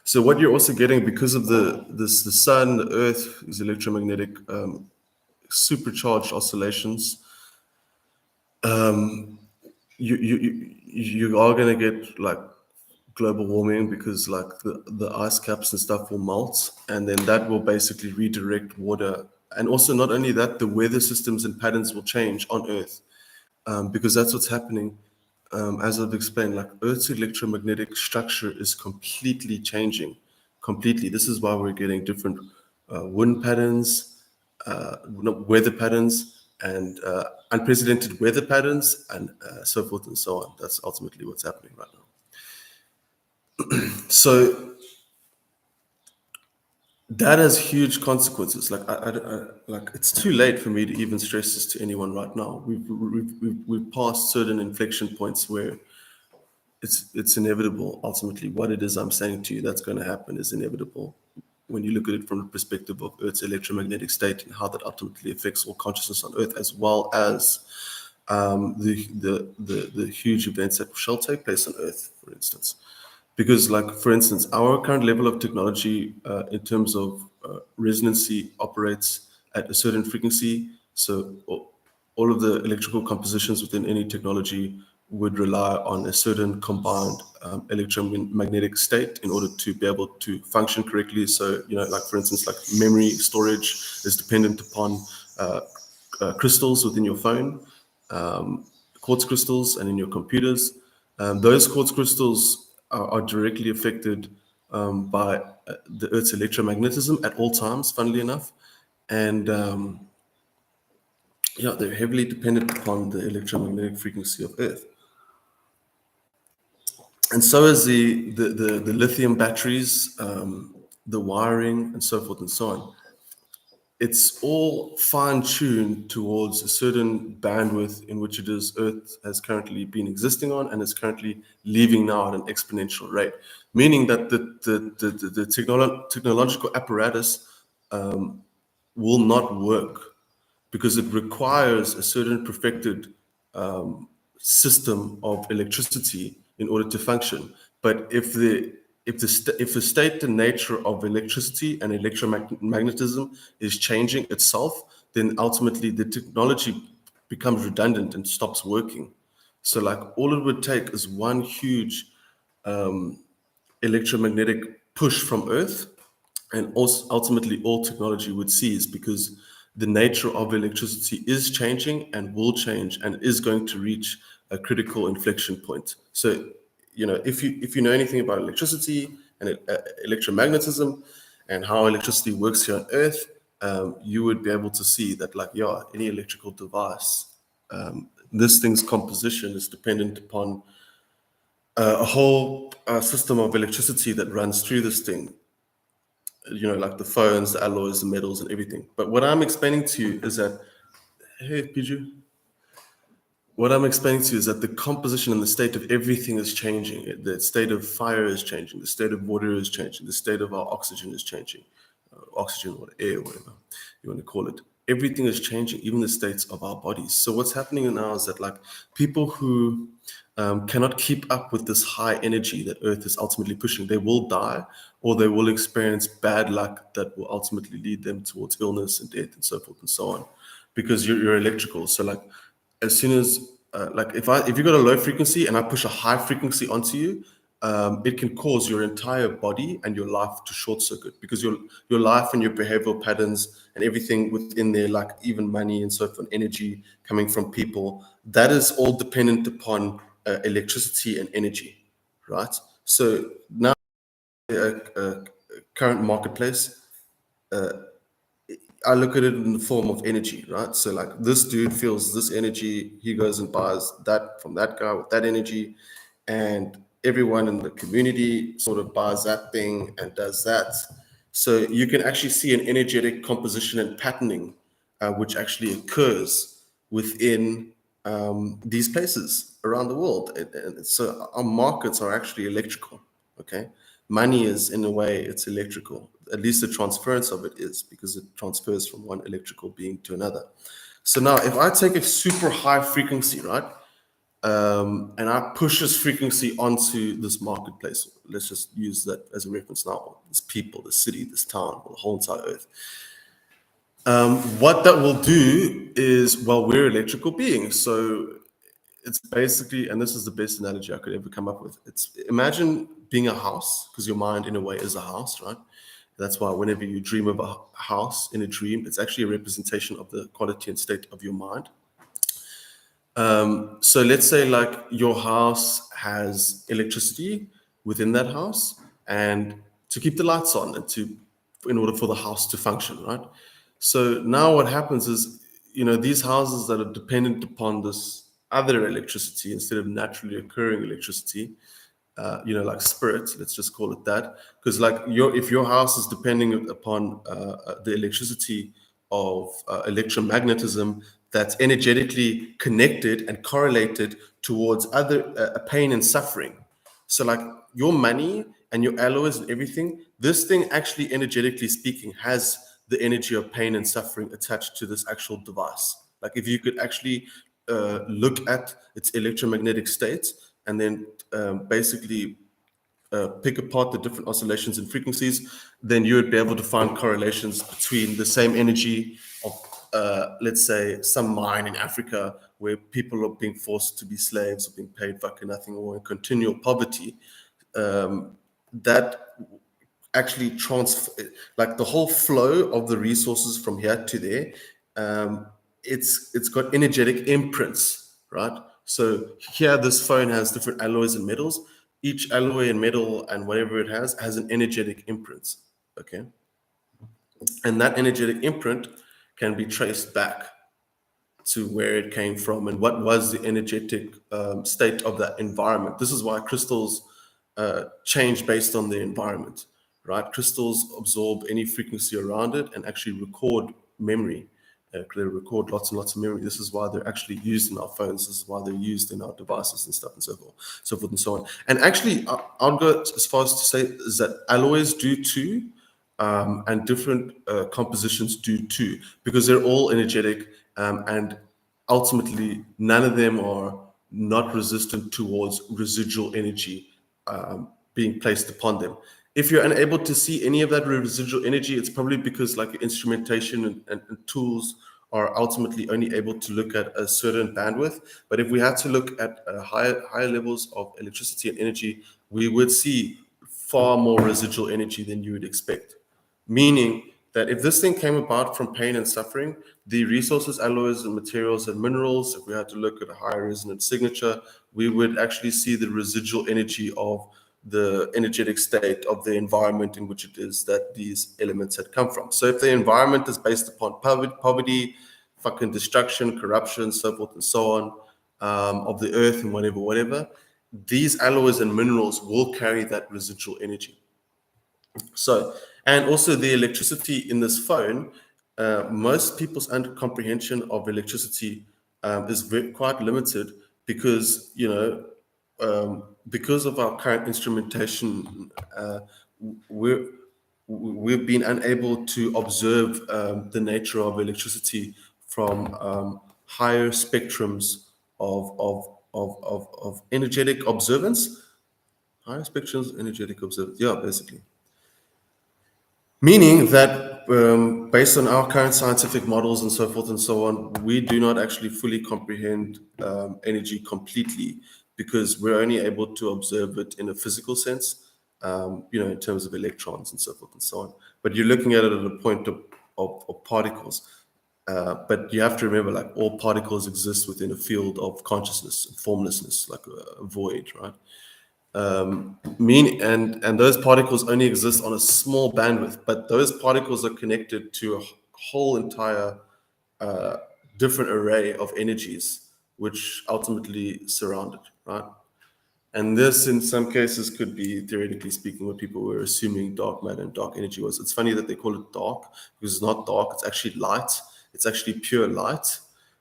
So what you're also getting, because of the sun, the Earth, these electromagnetic supercharged oscillations, you are going to get like global warming, because like the ice caps and stuff will melt, and then that will basically redirect water. And also, not only that, the weather systems and patterns will change on Earth, because that's what's happening. As I've explained, like Earth's electromagnetic structure is completely changing, completely. This is why we're getting different wind patterns, weather patterns, and unprecedented weather patterns, and so forth and so on. That's ultimately what's happening right now. So that has huge consequences. Like, like it's too late for me to even stress this to anyone right now. We've passed certain inflection points where it's inevitable. Ultimately, what it is I'm saying to you that's going to happen is inevitable. When you look at it from the perspective of Earth's electromagnetic state and how that ultimately affects all consciousness on Earth, as well as the huge events that shall take place on Earth, for instance. Because, like, for instance, our current level of technology in terms of resonancy operates at a certain frequency. So all of the electrical compositions within any technology would rely on a certain combined electromagnetic state in order to be able to function correctly. So, like, for instance, like memory storage is dependent upon crystals within your phone, quartz crystals, and in your computers. Those quartz crystals are directly affected by the Earth's electromagnetism at all times, funnily enough. And they're heavily dependent upon the electromagnetic frequency of Earth. And so is the lithium batteries, the wiring, and so forth and so on. It's all fine-tuned towards a certain bandwidth in which it is Earth has currently been existing on and is currently leaving now at an exponential rate, meaning that the technological apparatus will not work because it requires a certain perfected system of electricity in order to function. But if the state and nature of electricity and electromagnetism is changing itself, then ultimately the technology becomes redundant and stops working. So, like, all it would take is one huge electromagnetic push from Earth, and also ultimately all technology would cease, because the nature of electricity is changing and will change and is going to reach a critical inflection point. So, if you know anything about electricity and electromagnetism and how electricity works here on Earth, you would be able to see that, like, any electrical device this thing's composition is dependent upon a whole system of electricity that runs through this thing, like the phones, the alloys, the metals, and everything. But what I'm explaining to you is that, hey, Piju, what I'm explaining to you is that the composition and the state of everything is changing. The state of fire is changing. The state of water is changing. The state of our oxygen is changing. Oxygen or air, whatever you want to call it. Everything is changing, even the states of our bodies. So what's happening now is that like people who cannot keep up with this high energy that Earth is ultimately pushing, they will die or they will experience bad luck that will ultimately lead them towards illness and death and so forth and so on, because you're electrical. So like as soon as like if you got a low frequency and I push a high frequency onto you, it can cause your entire body and your life to short circuit, because your life and your behavioral patterns and everything within there, like even money and so forth, energy coming from people, that is all dependent upon electricity and energy, right? So now current marketplace, I look at it in the form of energy, right? So like this dude feels this energy, he goes and buys that from that guy with that energy, and everyone in the community sort of buys that thing and does that. So you can actually see an energetic composition and patterning, which actually occurs within these places around the world. And so our markets are actually electrical. Okay, money is in a way it's electrical. At least the transference of it is, because it transfers from one electrical being to another. So now, if I take a super high frequency, right, and I push this frequency onto this marketplace, let's just use that as a reference now. This people, the city, this town, the whole entire earth. What that will do is, well, we're electrical beings, so it's basically, and this is the best analogy I could ever come up with. It's, imagine being a house, because your mind in a way is a house, right? That's why whenever you dream of a house in a dream, it's actually a representation of the quality and state of your mind. So let's say like your house has electricity within that house, and to keep the lights on and to, in order for the house to function, right? So now what happens is, these houses that are dependent upon this other electricity instead of naturally occurring electricity, like spirit, let's just call it that, because like if your house is depending upon the electricity of electromagnetism that's energetically connected and correlated towards other pain and suffering. So like your money and your alloys and everything, this thing actually energetically speaking has the energy of pain and suffering attached to this actual device. Like if you could actually look at its electromagnetic states and then basically pick apart the different oscillations and frequencies, then you would be able to find correlations between the same energy of, let's say, some mine in Africa where people are being forced to be slaves or being paid fucking nothing or in continual poverty. That actually like the whole flow of the resources from here to there, it's got energetic imprints, right? So here this phone has different alloys and metals. Each alloy and metal and whatever it has an energetic imprint. Okay, and that energetic imprint can be traced back to where it came from and what was the energetic state of that environment. This is why crystals change based on the environment, right? Crystals absorb any frequency around it and actually record memory. They record lots and lots of memory. This is why they're actually used in our phones. This is why they're used in our devices and stuff and so forth and so on. And actually, I'll go as far as to say is that alloys do too, and different compositions do too, because they're all energetic, and ultimately none of them are not resistant towards residual energy being placed upon them. If you're unable to see any of that residual energy, it's probably because like instrumentation and tools are ultimately only able to look at a certain bandwidth. But if we had to look at higher levels of electricity and energy, we would see far more residual energy than you would expect. Meaning that if this thing came about from pain and suffering, the resources, alloys, and materials and minerals, if we had to look at a higher resonance signature, we would actually see the residual energy of the energetic state of the environment in which it is that these elements had come from. So if the environment is based upon poverty, fucking destruction, corruption, so forth and so on, of the earth and whatever, these alloys and minerals will carry that residual energy. So, and also the electricity in this phone, most people's comprehension of electricity is quite limited because, because of our current instrumentation, we're, we've been unable to observe the nature of electricity from higher spectrums of energetic observance. Higher spectrums, energetic observance. Yeah, basically. Meaning that based on our current scientific models and so forth and so on, we do not actually fully comprehend energy completely because we're only able to observe it in a physical sense, in terms of electrons and so forth and so on. But you're looking at it at a point of particles. But you have to remember, like all particles exist within a field of consciousness and formlessness, like a void, right? And those particles only exist on a small bandwidth, but those particles are connected to a whole entire different array of energies which ultimately surround it, right? And this in some cases could be, theoretically speaking, what people were assuming dark matter and dark energy was. It's funny that they call it dark because it's not dark, it's actually light. It's actually pure light,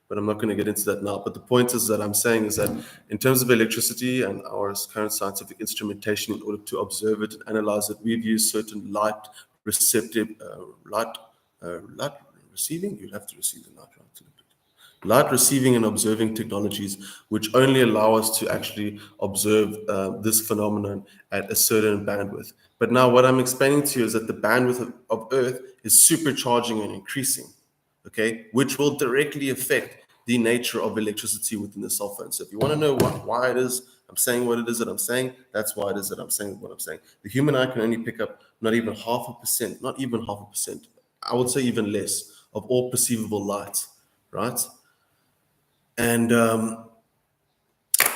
but I'm not going to get into that now. But the point is that I'm saying is that in terms of electricity and our current scientific instrumentation, in order to observe it and analyze it, we've used certain light receptive, light receiving. You'd have to receive the light, right? Light receiving and observing technologies, which only allow us to actually observe this phenomenon at a certain bandwidth. But now what I'm explaining to you is that the bandwidth of Earth is supercharging and increasing, okay, which will directly affect the nature of electricity within the cell phone. So if you want to know why it is I'm saying what it is that I'm saying, that's why it is that I'm saying what I'm saying. The human eye can only pick up not even 0.5%, not even 0.5%, I would say even less, of all perceivable light, right? And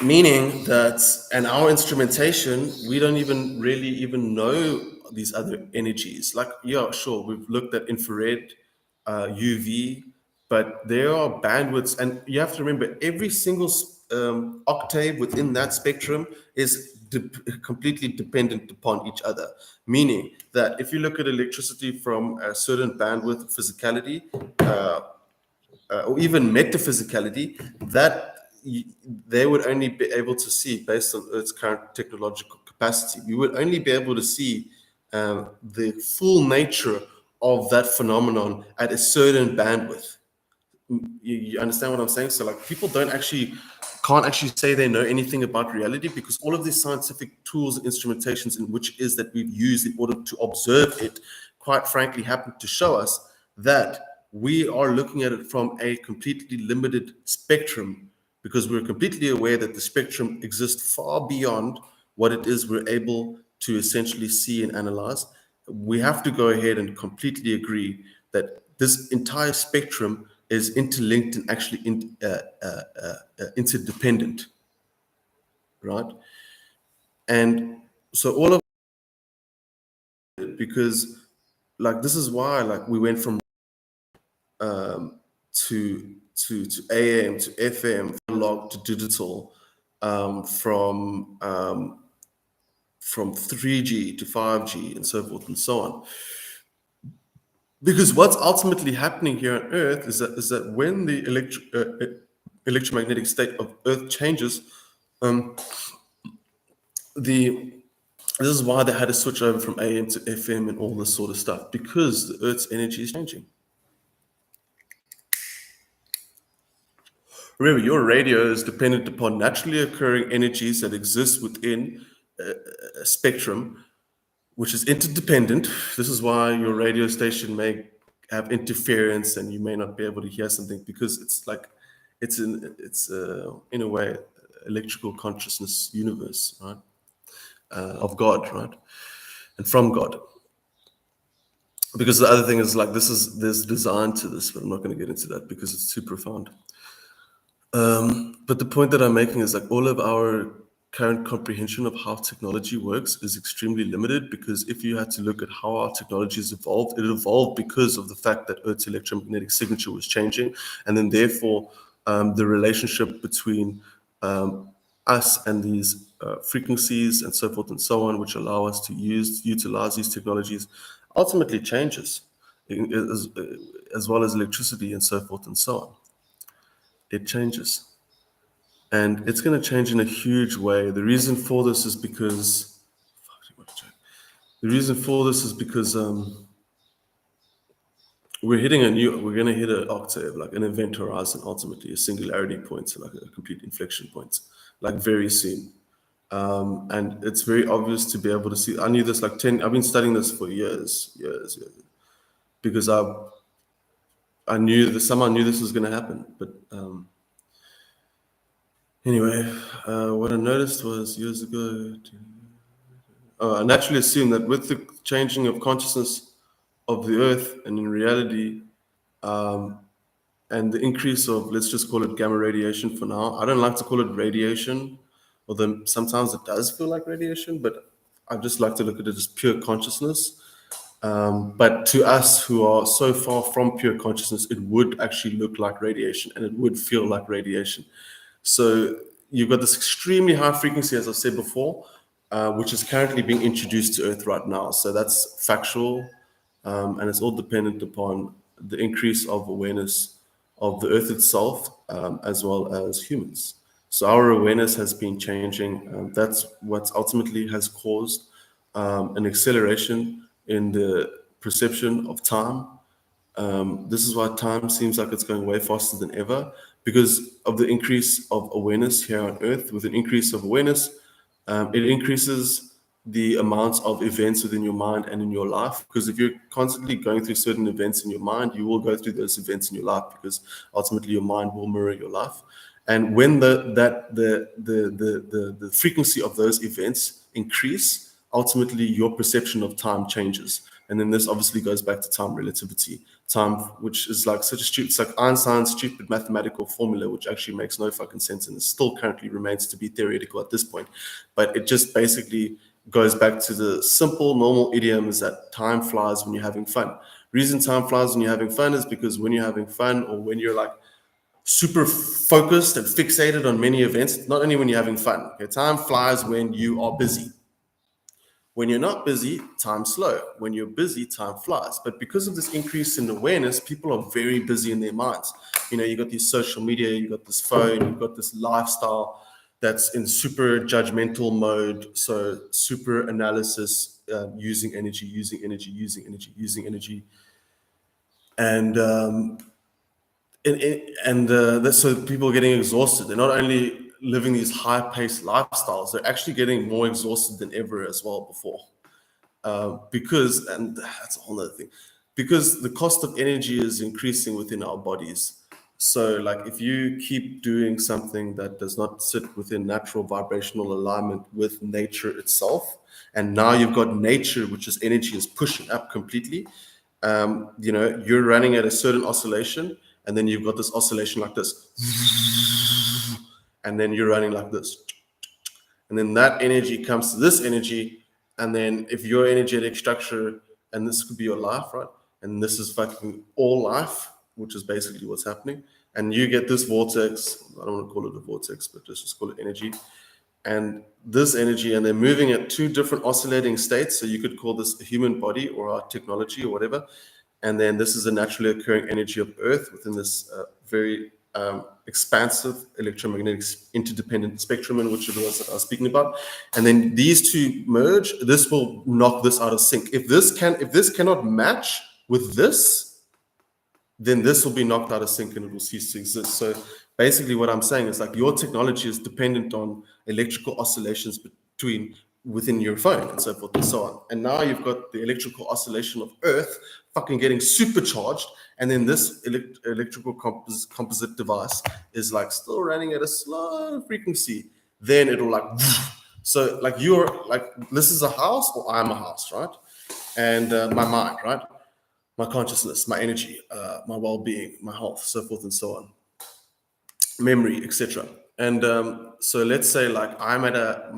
meaning that, and our instrumentation, we don't even really even know these other energies. Like, yeah, sure, we've looked at infrared, UV, but there are bandwidths, and you have to remember every single octave within that spectrum is completely dependent upon each other. Meaning that if you look at electricity from a certain bandwidth of physicality, or even metaphysicality, that they would only be able to see based on Earth's current technological capacity. We would only be able to see the full nature of that phenomenon at a certain bandwidth. You understand what I'm saying? So like people can't actually say they know anything about reality because all of these scientific tools and instrumentations in which is that we've used in order to observe it, quite frankly, happen to show us that we are looking at it from a completely limited spectrum because we're completely aware that the spectrum exists far beyond what it is we're able to essentially see and analyze. We have to go ahead and completely agree that this entire spectrum is interlinked and actually interdependent, right? And so all of it, because like this is why like we went from to AM to FM, analog to digital, from 3G to 5G and so forth and so on. Because what's ultimately happening here on Earth is that when the electromagnetic state of Earth changes, this is why they had to switch over from AM to FM and all this sort of stuff, because the Earth's energy is changing. Remember, your radio is dependent upon naturally occurring energies that exist within a spectrum, which is interdependent. This is why your radio station may have interference and you may not be able to hear something because it's like it's in a way electrical consciousness universe, right? Of God, right? And from God. Because the other thing is like there's design to this, but I'm not going to get into that because it's too profound. But the point that I'm making is like all of our current comprehension of how technology works is extremely limited because if you had to look at how our technology has evolved, it evolved because of the fact that Earth's electromagnetic signature was changing, and then therefore the relationship between us and these frequencies and so forth and so on, which allow us to utilize these technologies, ultimately changes, as well as electricity and so forth and so on. It changes. And it's going to change in a huge way. The reason for this is because we're going to hit an octave, like an event horizon, ultimately, a singularity point, so like a complete inflection point, like very soon. And it's very obvious to be able to see. I knew this like I've been studying this for years, because I knew that someone knew this was going to happen. But anyway, what I noticed was years ago, I naturally assumed that with the changing of consciousness of the earth and in reality, and the increase of, let's just call it gamma radiation for now. I don't like to call it radiation, although sometimes it does feel like radiation, but I just like to look at it as pure consciousness. But to us who are so far from pure consciousness, it would actually look like radiation and it would feel like radiation. So you've got this extremely high frequency, as I said before, which is currently being introduced to Earth right now. So that's factual, and it's all dependent upon the increase of awareness of the Earth itself, as well as humans. So our awareness has been changing. That's what ultimately has caused an acceleration in the perception of time. This is why time seems like it's going way faster than ever, because of the increase of awareness here on Earth. With an increase of awareness, it increases the amount of events within your mind and in your life. Because if you're constantly going through certain events in your mind, you will go through those events in your life, because ultimately your mind will mirror your life. And when the frequency of those events increase, ultimately your perception of time changes. And then this obviously goes back to time relativity. Time, which is like such a stupid, it's like Einstein's stupid mathematical formula, which actually makes no fucking sense and it still currently remains to be theoretical at this point. But it just basically goes back to the simple, normal idiom is that time flies when you're having fun. Reason time flies when you're having fun is because when you're having fun, or when you're like super focused and fixated on many events, not only when you're having fun. Okay, time flies when you are busy. When you're not busy, time's slow. When you're busy, time flies. But because of this increase in awareness, people are very busy in their minds. You know, you got these social media, you got this phone, you've got this lifestyle that's in super judgmental mode. So super analysis, using energy. And that's, so people are getting exhausted. They're not only living these high-paced lifestyles, they're actually getting more exhausted than ever as well before. Because, and that's a whole other thing, because the cost of energy is increasing within our bodies. So like if you keep doing something that does not sit within natural vibrational alignment with nature itself, and now you've got nature, which is energy, is pushing up completely. You know, you're running at a certain oscillation, and then you've got this oscillation like this, and then you're running like this, and then that energy comes to this energy, and then if your energetic structure, and this could be your life, right, and this is fucking all life, which is basically what's happening, and you get this vortex. I don't want to call it a vortex, but let's just call it energy. And this energy, and they're moving at two different oscillating states. So you could call this a human body or our technology or whatever. And then this is a naturally occurring energy of Earth within this very expansive electromagnetic interdependent spectrum, in which it was that I was speaking about. And then these two merge. This will knock this out of sync. If this cannot match with this, then this will be knocked out of sync and it will cease to exist. So basically what I'm saying is like your technology is dependent on electrical oscillations within your phone and so forth and so on. And now you've got the electrical oscillation of Earth fucking getting supercharged, and then this electrical composite device is like still running at a slow frequency. Then it'll like, so like you're like, this is a house, or I'm a house, right? And my mind, right? My consciousness, my energy, my well-being, my health, so forth and so on, memory, etc. And so let's say like I'm at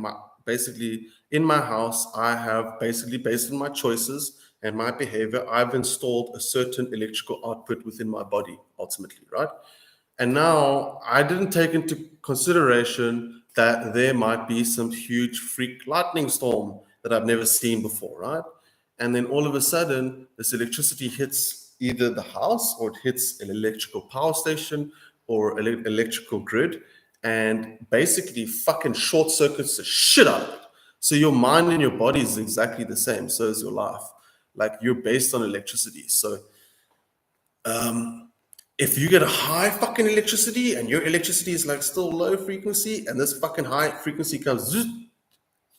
basically in my house, I have basically, based on my choices and my behavior, I've installed a certain electrical output within my body ultimately, right? And now I didn't take into consideration that there might be some huge freak lightning storm that I've never seen before, right? And then all of a sudden, this electricity hits either the house or it hits an electrical power station or electrical grid, and basically fucking short circuits the shit out of it. So your mind and your body is exactly the same. So is your life. Like you're based on electricity. So if you get a high fucking electricity and your electricity is like still low frequency and this fucking high frequency comes,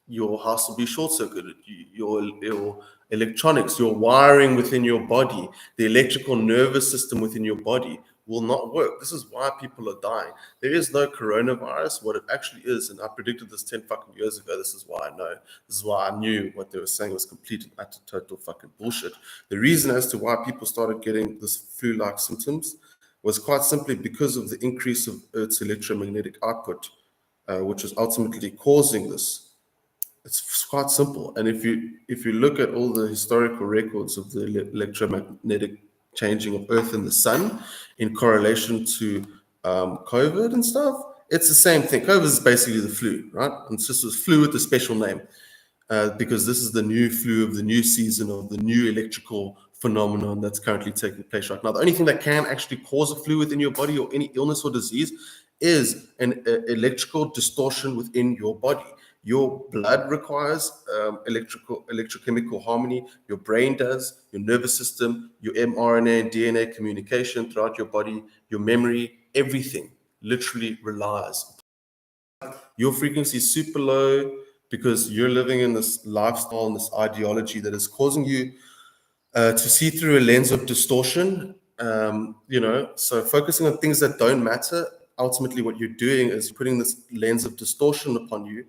your house will be short circuited. Your electronics, your wiring within your body, the electrical nervous system within your body will not work. This is why people are dying. There is no coronavirus. What it actually is, and I predicted this 10 fucking years ago. This is why I know. This is why I knew what they were saying was complete and utter total fucking bullshit. The reason as to why people started getting this flu-like symptoms was quite simply because of the increase of Earth's electromagnetic output, which is ultimately causing this. It's quite simple. And if you look at all the historical records of the electromagnetic changing of Earth and the Sun in correlation to COVID and stuff, it's the same thing. COVID is basically the flu, right? And it's just a flu with a special name, because this is the new flu of the new season of the new electrical phenomenon that's currently taking place right now. The only thing that can actually cause a flu within your body or any illness or disease is an electrical distortion within your body. Your blood requires electrochemical harmony. Your brain does, your nervous system, your mRNA and DNA communication throughout your body, your memory, everything literally relies. Your frequency is super low because you're living in this lifestyle and this ideology that is causing you to see through a lens of distortion. So focusing on things that don't matter, ultimately what you're doing is putting this lens of distortion upon you.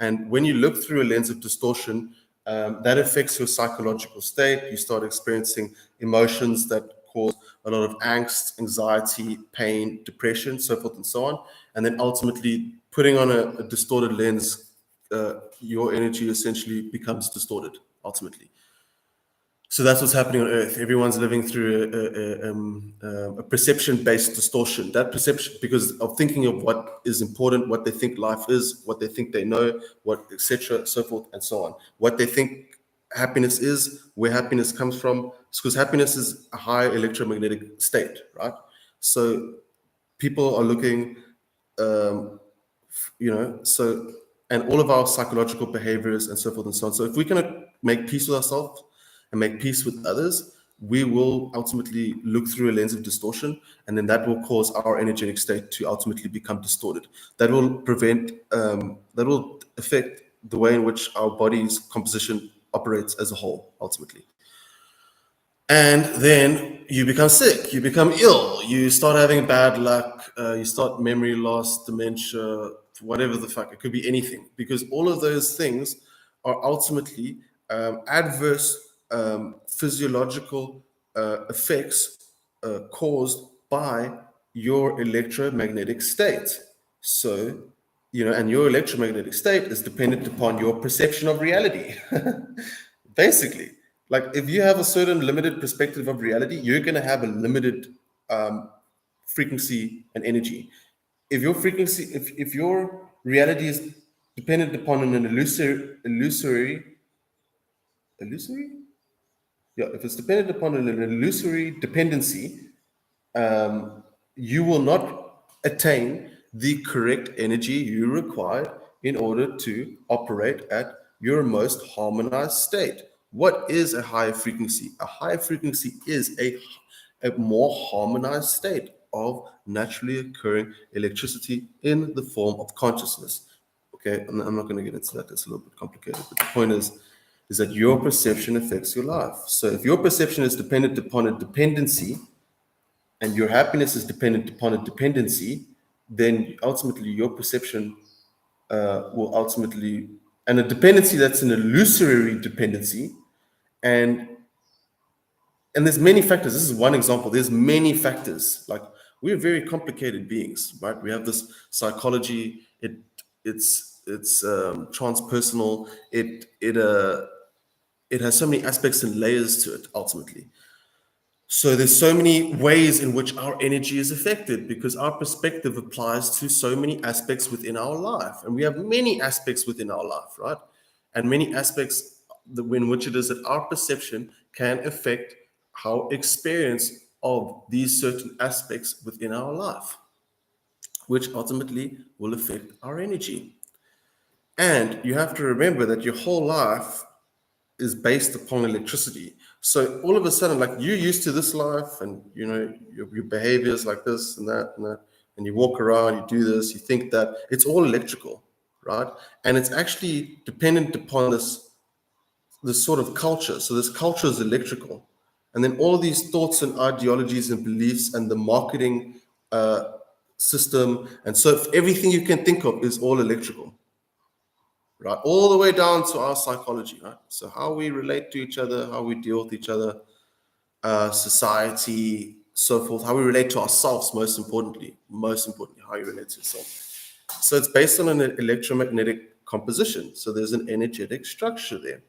And when you look through a lens of distortion, that affects your psychological state. You start experiencing emotions that cause a lot of angst, anxiety, pain, depression, so forth and so on. And then ultimately putting on a distorted lens, your energy essentially becomes distorted ultimately. So that's what's happening on Earth. Everyone's living through a perception-based distortion. That perception, because of thinking of what is important, what they think life is, what they think they know, what etc., so forth and so on. What they think happiness is, where happiness comes from, because happiness is a high electromagnetic state, right? So people are looking, so, and all of our psychological behaviors and so forth and so on. So if we can make peace with ourselves and make peace with others, we will ultimately look through a lens of distortion, and then that will cause our energetic state to ultimately become distorted. That will that will affect the way in which our body's composition operates as a whole, ultimately. And then you become sick, you become ill, you start having bad luck, you start memory loss, dementia, whatever the fuck. It could be anything, because all of those things are ultimately adverse physiological effects caused by your electromagnetic state. So, and your electromagnetic state is dependent upon your perception of reality. Basically, like if you have a certain limited perspective of reality, you're going to have a limited frequency and energy. If your frequency, if your reality is dependent upon an illusory, if it's dependent upon an illusory dependency, you will not attain the correct energy you require in order to operate at your most harmonized state. What is a higher frequency? A higher frequency is a more harmonized state of naturally occurring electricity in the form of consciousness. Okay, I'm not going to get into that. It's a little bit complicated. But the point is that your perception affects your life. So if your perception is dependent upon a dependency, and your happiness is dependent upon a dependency, then ultimately your perception will ultimately, and a dependency that's an illusory dependency, and there's many factors. This is one example. There's many factors. Like, we're very complicated beings, right? We have this psychology. It's transpersonal. It has so many aspects and layers to it ultimately. So there's so many ways in which our energy is affected because our perspective applies to so many aspects within our life. And we have many aspects within our life, right? And many aspects in which it is that our perception can affect our experience of these certain aspects within our life, which ultimately will affect our energy. And you have to remember that your whole life is based upon electricity. So all of a sudden, like you're used to this life, and you know your behavior is like this and that and that, and you walk around, you do this, you think that it's all electrical, right? And it's actually dependent upon this sort of culture. So this culture is electrical, and then all these thoughts and ideologies and beliefs and the marketing system, and so everything you can think of is all electrical, right? All the way down to our psychology, right? So how we relate to each other, how we deal with each other, society, so forth, how we relate to ourselves, most importantly, how you relate to yourself. So it's based on an electromagnetic composition. So there's an energetic structure there,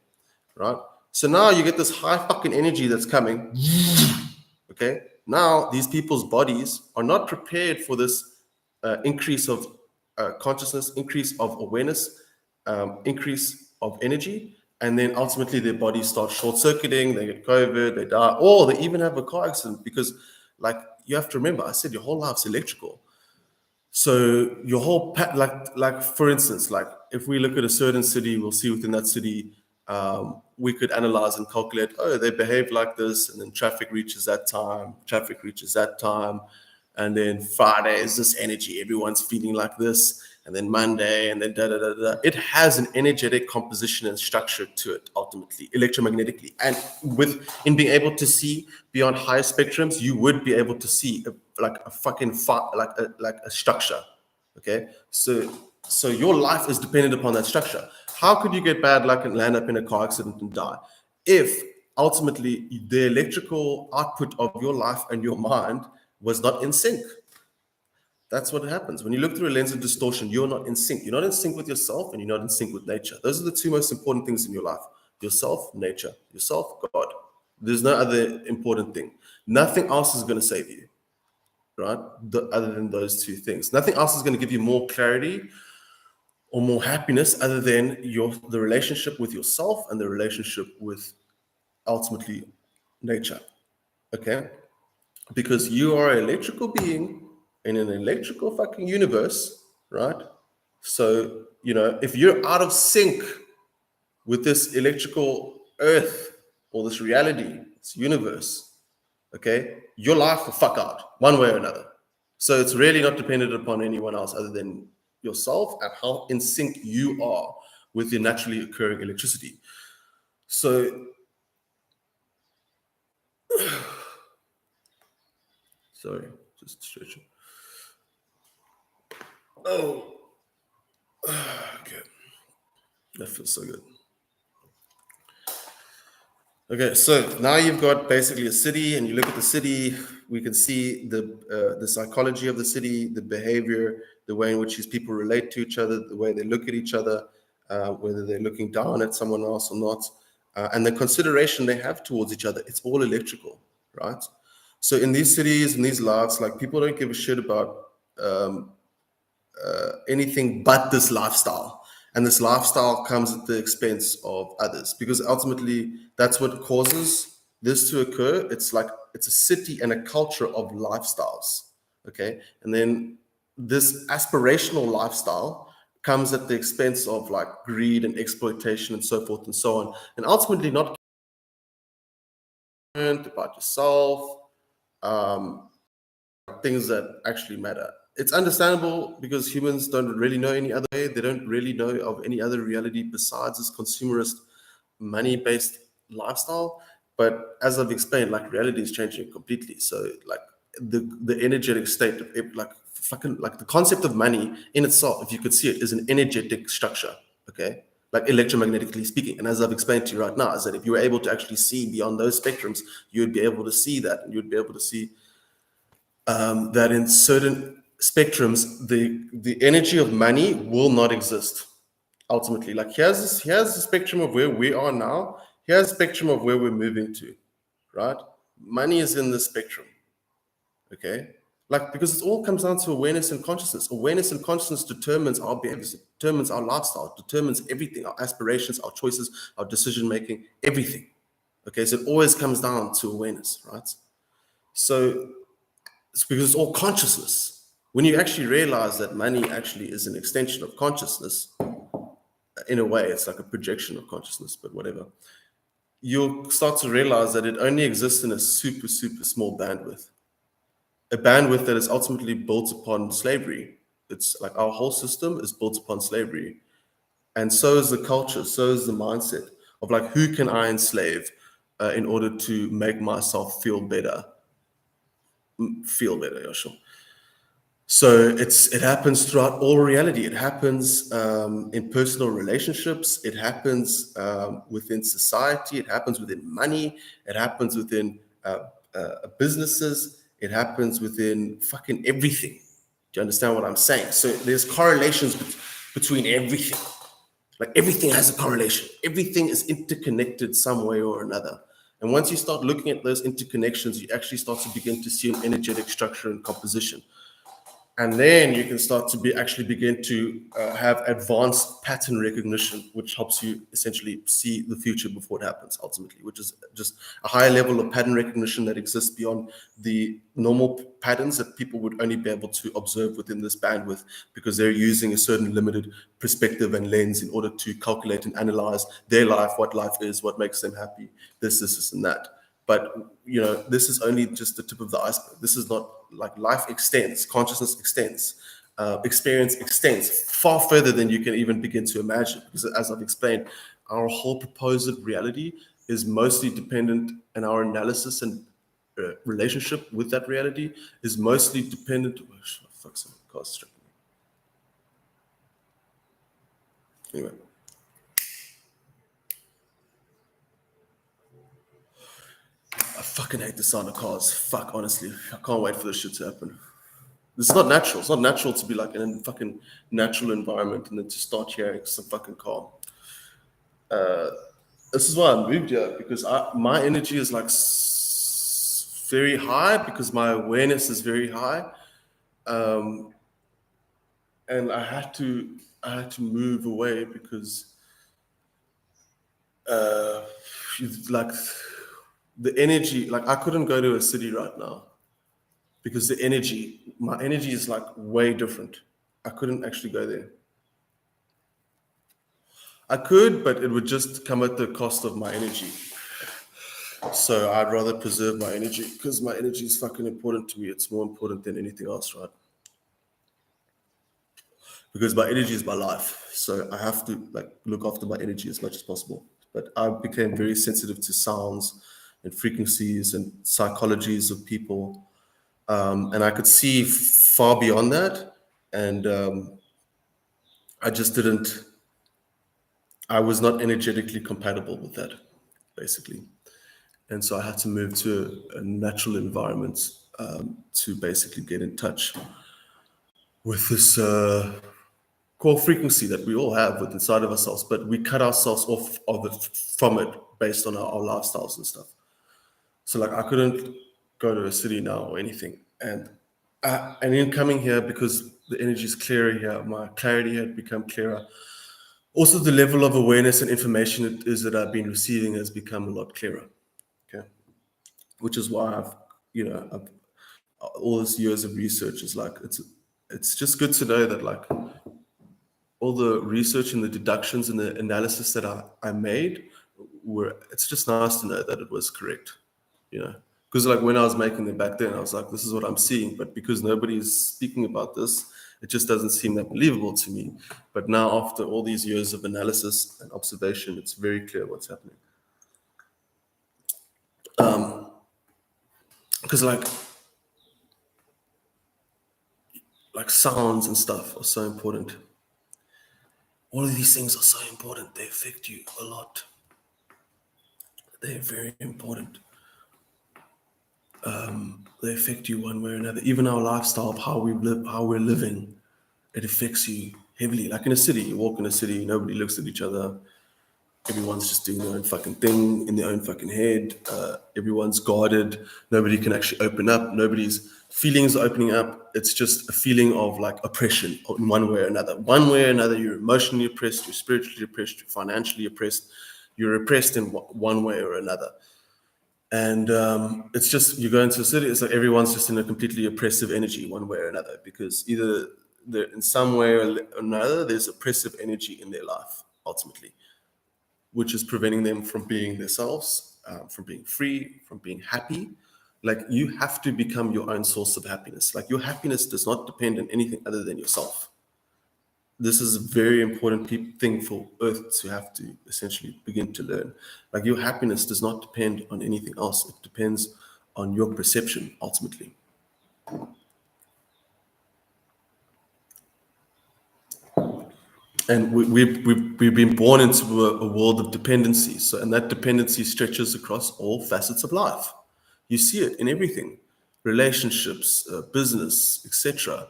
right? So now you get this high fucking energy that's coming. Okay. Now these people's bodies are not prepared for this increase of consciousness, increase of awareness, increase of energy, and then ultimately their bodies start short circuiting. They get COVID, they die, or they even have a car accident because, like, you have to remember, I said your whole life's electrical. So your whole like for instance, like if we look at a certain city, we'll see within that city, we could analyze and calculate, oh, they behave like this, and then traffic reaches that time, and then Friday is this energy, everyone's feeling like this, and then Monday, and then da da da da. It has an energetic composition and structure to it, ultimately, electromagnetically. And with in being able to see beyond higher spectrums, you would be able to see like a fucking like a structure. Okay, so your life is dependent upon that structure. How could you get bad luck and land up in a car accident and die if ultimately the electrical output of your life and your mind was not in sync? That's what happens. When you look through a lens of distortion, you're not in sync. You're not in sync with yourself and you're not in sync with nature. Those are the two most important things in your life: yourself, nature, yourself, God. There's no other important thing. Nothing else is going to save you, right? Other than those two things. Nothing else is going to give you more clarity or more happiness other than the relationship with yourself and the relationship with ultimately nature. Okay? Because you are an electrical being in an electrical fucking universe, right? So, if you're out of sync with this electrical earth or this reality, this universe, okay, your life will fuck out one way or another. So it's really not dependent upon anyone else other than yourself and how in sync you are with your naturally occurring electricity. So, sorry, just stretching. Oh, okay. That feels so good. Okay, so now you've got basically a city, and you look at the city. We can see the psychology of the city, the behavior, the way in which these people relate to each other, the way they look at each other, whether they're looking down at someone else or not, and the consideration they have towards each other. It's all electrical, right? So in these cities, in these lives, like people don't give a shit about anything but this lifestyle. And this lifestyle comes at the expense of others because ultimately that's what causes this to occur. It's a city and a culture of lifestyles. Okay. And then this aspirational lifestyle comes at the expense of like greed and exploitation and so forth and so on. And ultimately not about yourself, things that actually matter. It's understandable because humans don't really know any other way. They don't really know of any other reality besides this consumerist, money-based lifestyle. But as I've explained, like reality is changing completely. So like the energetic state of it, like fucking like the concept of money in itself, if you could see it, is an energetic structure. Okay. Like electromagnetically speaking. And as I've explained to you right now, is that if you were able to actually see beyond those spectrums, you would be able to see that, and you'd be able to see that in certain spectrums, the energy of money will not exist. Ultimately, like here's the spectrum of where we are now. Here's the spectrum of where we're moving to, right? Money is in the spectrum. Okay. Like, because it all comes down to awareness and consciousness. Awareness and consciousness determines our behaviors, determines our lifestyle, determines everything, our aspirations, our choices, our decision making, everything. Okay, so it always comes down to awareness, right? So it's because it's all consciousness. When you actually realize that money actually is an extension of consciousness, in a way, it's like a projection of consciousness, but whatever, you'll start to realize that it only exists in a super, super small bandwidth. A bandwidth that is ultimately built upon slavery. It's like our whole system is built upon slavery. And so is the culture, so is the mindset of like, who can I enslave in order to make myself feel better? Feel better, yeah, sure. So it happens throughout all reality. It happens in personal relationships. It happens within society. It happens within money. It happens within businesses. It happens within fucking everything. Do you understand what I'm saying? So there's correlations between everything. Like everything has a correlation. Everything is interconnected some way or another. And once you start looking at those interconnections, you actually start to begin to see an energetic structure and composition. And then you can start to actually begin to have advanced pattern recognition, which helps you essentially see the future before it happens, ultimately, which is just a higher level of pattern recognition that exists beyond the normal patterns that people would only be able to observe within this bandwidth, because they're using a certain limited perspective and lens in order to calculate and analyze their life, what life is, what makes them happy, this, and that. But this is only just the tip of the iceberg. This is not like life extends, consciousness extends, experience extends far further than you can even begin to imagine. Because as I've explained, our whole proposed reality is mostly dependent, and our analysis and relationship with that reality is mostly dependent. Oh, fuck, some cars stripping me. Anyway. I fucking hate the sound of cars. Fuck, honestly. I can't wait for this shit to happen. This is not natural. It's not natural to be like in a fucking natural environment and then to start hearing some fucking car. This is why I moved here, because my energy is like very high, because my awareness is very high. And I had to move away because like the energy, like I couldn't go to a city right now because my energy is like way different. I couldn't actually go there. I could, but it would just come at the cost of my energy. So I'd rather preserve my energy, because my energy is fucking important to me. It's more important than anything else, right? Because my energy is my life. So I have to like look after my energy as much as possible. But I became very sensitive to sounds and frequencies and psychologies of people. And I could see far beyond that. And I just didn't, I was not energetically compatible with that, basically. And so I had to move to a natural environment to basically get in touch with this core frequency that we all have within inside of ourselves, but we cut ourselves off of it, from it, based on our lifestyles and stuff. So like I couldn't go to a city now or anything. And in coming here, because the energy is clearer here, my clarity had become clearer. Also, the level of awareness and information it is that I've been receiving has become a lot clearer. Okay, which is why I've all these years of research is like it's just good to know that like all the research and the deductions and the analysis that I made it's just nice to know that it was correct, because like when I was making them back then, I was like, this is what I'm seeing, but because nobody is speaking about this, it just doesn't seem that believable to me. But now, after all these years of analysis and observation, it's very clear what's happening. Because like sounds and stuff are so important. All of these things are so important. They affect you a lot. They're very important. They affect you one way or another. Even our lifestyle of how we live, how we're living, it affects you heavily. Like in a city, you walk in a city, nobody looks at each other. Everyone's just doing their own fucking thing in their own fucking head. Everyone's guarded. Nobody can actually open up. Nobody's feelings are opening up. It's just a feeling of like oppression in one way or another. One way or another, you're emotionally oppressed, you're spiritually oppressed, you're financially oppressed. You're oppressed in one way or another. And it's just, you go into a city, it's like everyone's just in a completely oppressive energy one way or another, because either they're in some way or another, there's oppressive energy in their life, ultimately, which is preventing them from being themselves, from being free, from being happy. Like, you have to become your own source of happiness. Like, your happiness does not depend on anything other than yourself. This is a very important thing for Earth to have to essentially begin to learn. Like, your happiness does not depend on anything else. It depends on your perception, ultimately. And we've been born into a world of dependency. So, and that dependency stretches across all facets of life. You see it in everything, relationships, business, etc.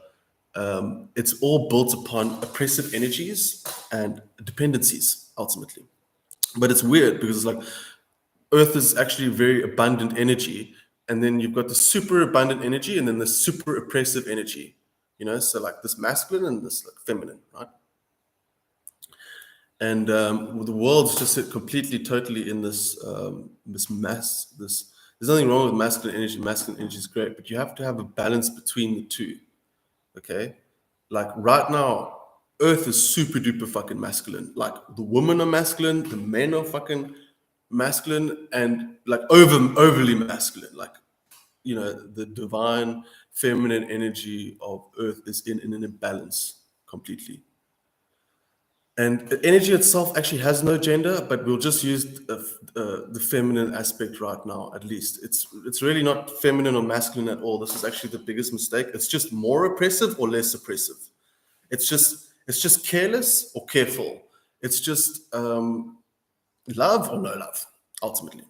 It's all built upon oppressive energies and dependencies, ultimately. But it's weird because it's like Earth is actually very abundant energy, and then you've got the super abundant energy, and then the super oppressive energy. So like this masculine and this like feminine, right? And the world's just completely, totally in this mass. There's nothing wrong with masculine energy. Masculine energy is great, but you have to have a balance between the two. Okay, like right now, Earth is super duper fucking masculine. Like, the women are masculine, the men are fucking masculine, and like overly masculine. Like, the divine feminine energy of Earth is in an imbalance completely. And the energy itself actually has no gender, but we'll just use the feminine aspect right now. At least it's really not feminine or masculine at all. This is actually the biggest mistake. It's just more oppressive or less oppressive. It's just careless or careful. It's just love or no love, ultimately,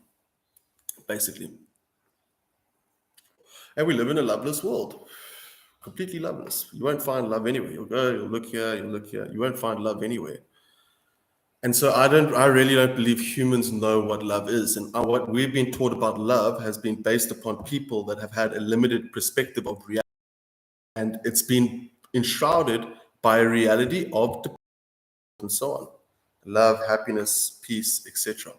basically. And we live in a loveless world, completely loveless. You won't find love anywhere. You'll go, you'll look here, you'll look here. You won't find love anywhere. And so I really don't believe humans know what love is. And what we've been taught about love has been based upon people that have had a limited perspective of reality. And it's been enshrouded by a reality of depression and so on. Love, happiness, peace, etc.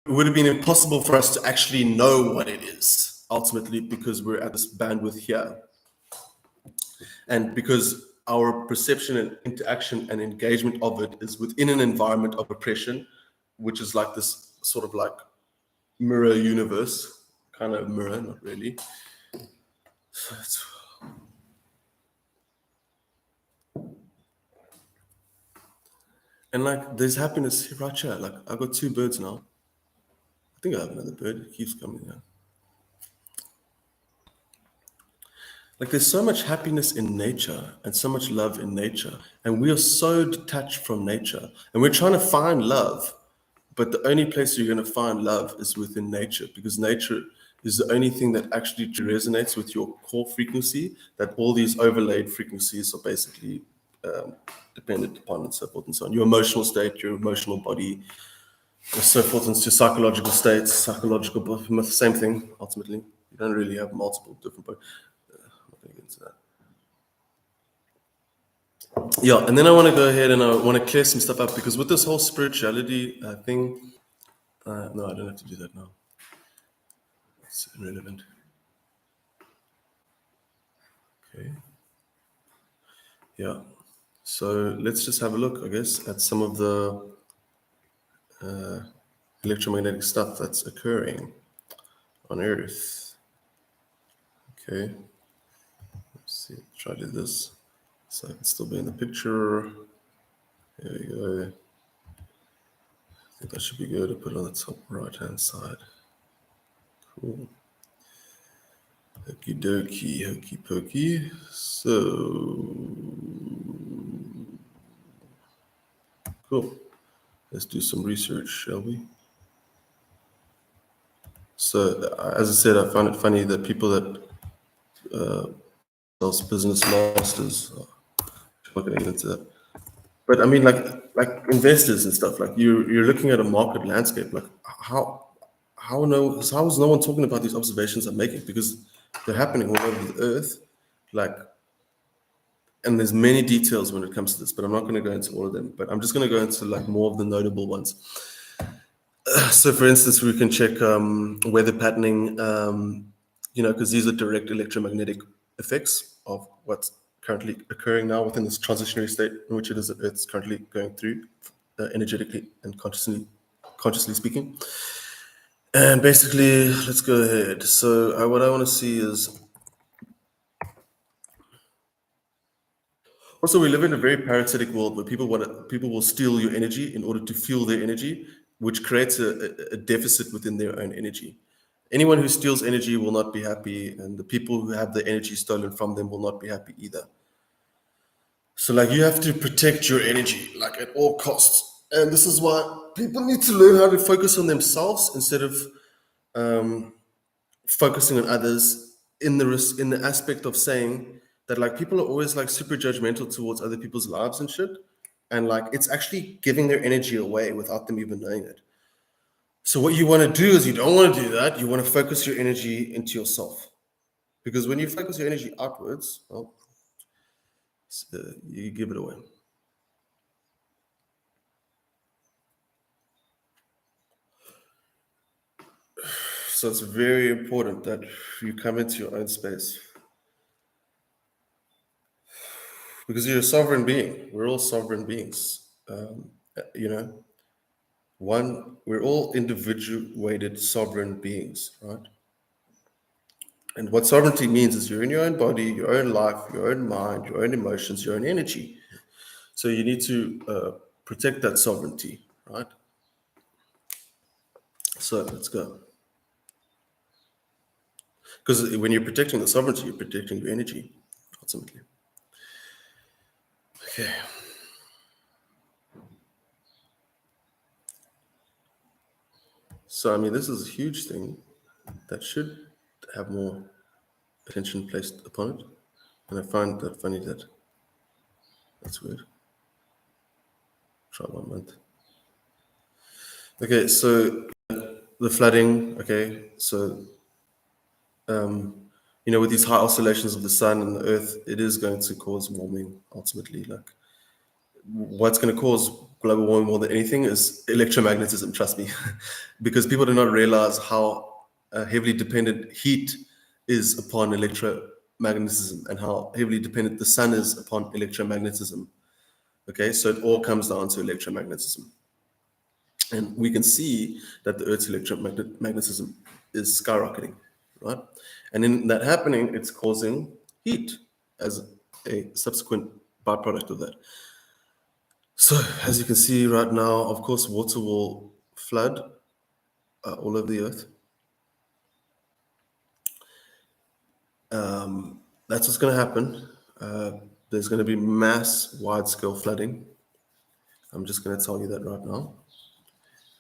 It would have been impossible for us to actually know what it is, ultimately, because we're at this bandwidth here. And because our perception and interaction and engagement of it is within an environment of oppression, which is like this sort of like mirror universe, kind of mirror, not really. And like, there's happiness right here. Like, I've got 2 birds now. I think I have another bird. It keeps coming out. Like, there's so much happiness in nature and so much love in nature. And we are so detached from nature. And we're trying to find love. But the only place you're going to find love is within nature, because nature is the only thing that actually resonates with your core frequency, that all these overlaid frequencies are basically dependent upon, and so forth and so on. Your emotional state, your emotional body, and so forth, and your psychological states, same thing, ultimately. You don't really have multiple different bodies. Yeah, and then I want to go ahead and I want to clear some stuff up, because with this whole spirituality thing, no, I don't have to do that now. It's irrelevant. Okay. Yeah. So let's just have a look, I guess, at some of the electromagnetic stuff that's occurring on Earth. Okay. Let's see. Try to do this so I can still be in the picture. There we go. I think that should be good to put on the top right-hand side. Cool. Okie dokie, hokey pokey. So, cool. Let's do some research, shall we? So, as I said, I find it funny that people that those business masters, I'm not going to get into that. But I mean, like investors and stuff. Like you're looking at a market landscape. Like how is no one talking about these observations I'm making, because they're happening all over the earth. Like, and there's many details when it comes to this, but I'm not going to go into all of them. But I'm just going to go into like more of the notable ones. So, for instance, we can check weather patterning, because these are direct electromagnetic effects of what's currently occurring now within this transitionary state in which it is Earth's currently going through, energetically and consciously speaking. And basically, let's go ahead. So, what I want to see is also, we live in a very parasitic world where people will steal your energy in order to fuel their energy, which creates a deficit within their own energy. Anyone who steals energy will not be happy, and the people who have the energy stolen from them will not be happy either. So, like, you have to protect your energy, like, at all costs. And this is why people need to learn how to focus on themselves instead of focusing on others, in the aspect of saying that, like, people are always like super judgmental towards other people's lives and shit, and like it's actually giving their energy away without them even knowing it. So what you want to do is, you don't want to do that. You want to focus your energy into yourself, because when you focus your energy outwards, well, you give it away. So it's very important that you come into your own space, because you're a sovereign being. We're all sovereign beings. You know, we're all individuated sovereign beings, right? And what sovereignty means is you're in your own body, your own life, your own mind, your own emotions, your own energy. So you need to protect that sovereignty, right? So let's go. Because when you're protecting the sovereignty, you're protecting your energy, ultimately. Okay. So, I mean, this is a huge thing that should have more attention placed upon it. And I find that funny that that's weird. Try 1 month. Okay, so the flooding, okay, so with these high oscillations of the sun and the earth, it is going to cause warming ultimately. Like, what's going to cause global warming more than anything is electromagnetism, trust me, because people do not realize how heavily dependent heat is upon electromagnetism, and how heavily dependent the sun is upon electromagnetism. Okay, so it all comes down to electromagnetism. And we can see that the Earth's electromagnetism is skyrocketing, right? And in that happening, it's causing heat as a subsequent byproduct of that. So, as you can see right now, of course, water will flood all over the Earth. That's what's going to happen. There's going to be mass, wide-scale flooding. I'm just going to tell you that right now.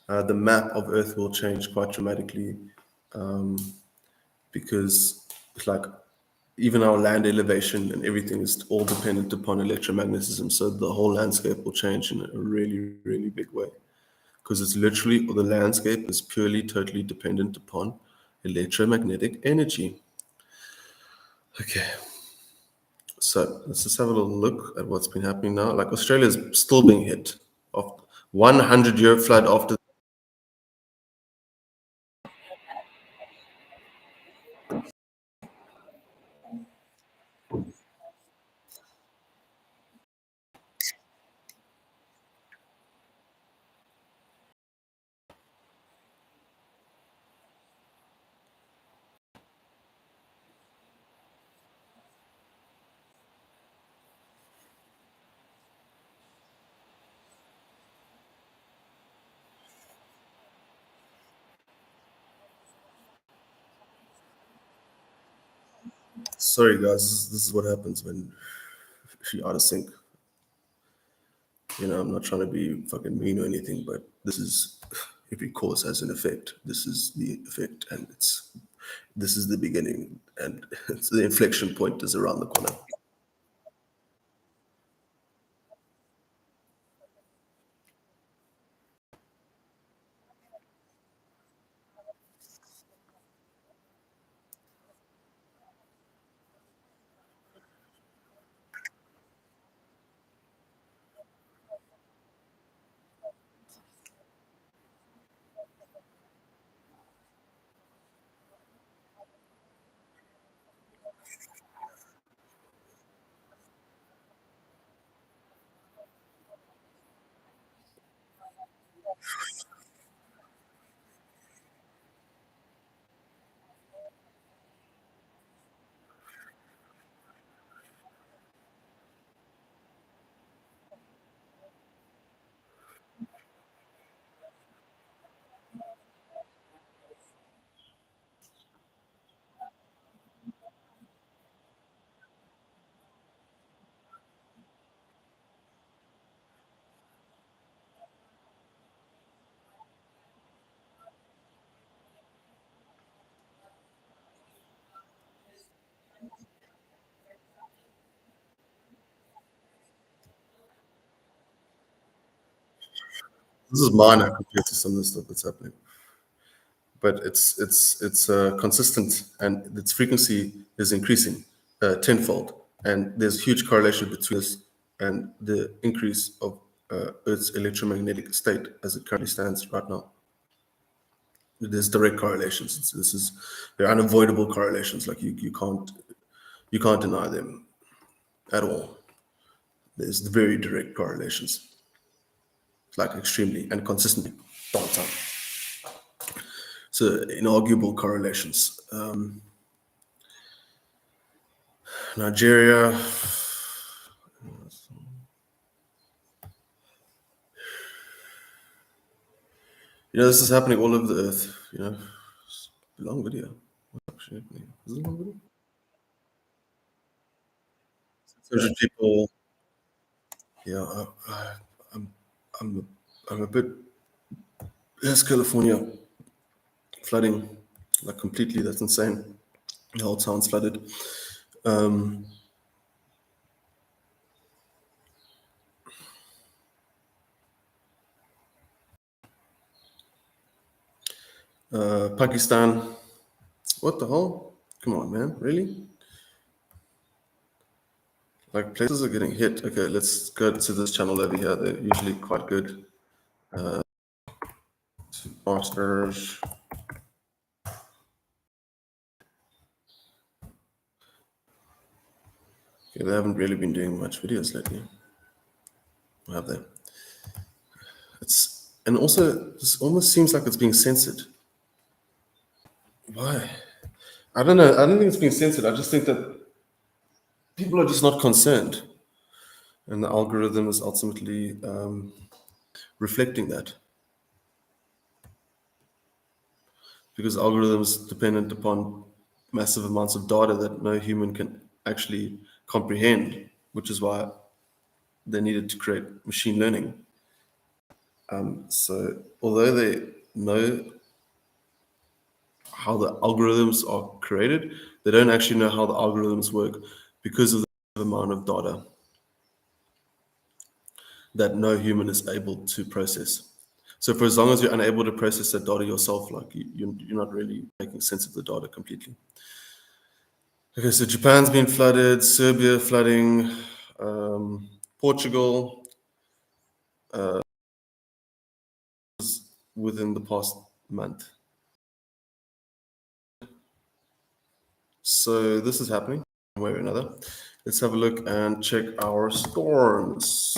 The map of Earth will change quite dramatically, because it's like even our land elevation and everything is all dependent upon electromagnetism. So the whole landscape will change in a really, really big way, because it's literally, the landscape is purely, totally dependent upon electromagnetic energy. Okay. So let's just have a little look at what's been happening now. Like, Australia is still being hit of 100-year flood after. Sorry, guys, this is what happens when you're out of sync. I'm not trying to be fucking mean or anything, but this is, every cause has an effect. This is the effect, and this is the beginning, and it's the inflection point is around the corner. This is minor compared to some of the stuff that's happening, but it's consistent, and its frequency is increasing tenfold, and there's huge correlation between this and the increase of Earth's electromagnetic state as it currently stands right now. There's direct correlations. They're unavoidable correlations. Like you can't deny them at all. There's very direct correlations, like extremely and consistently all the time. So inarguable correlations. Nigeria. This is happening all over the earth. It's a long video. What's actually happening? Is it a long video? 600 people. Yeah, I'm, I'm, I'm a bit. Yes, California flooding, like completely. That's insane. The whole town's flooded. Um, Pakistan. What the hell? Come on, man. Really? Like places are getting hit. Okay, let's go to this channel over here. They're usually quite good. Masters. Okay, they haven't really been doing much videos lately. Or have they? And also this almost seems like it's being censored. Why? I don't know. I don't think it's being censored. I just think that people are just not concerned, and the algorithm is ultimately reflecting that, because algorithms dependent upon massive amounts of data that no human can actually comprehend, which is why they needed to create machine learning. So although they know how the algorithms are created, they don't actually know how the algorithms work because of the amount of data that no human is able to process. So for as long as you're unable to process that data yourself, like you're not really making sense of the data completely. Okay, so Japan's been flooded, Serbia flooding, Portugal within the past month. So this is happening one way or another. Let's have a look and check our storms.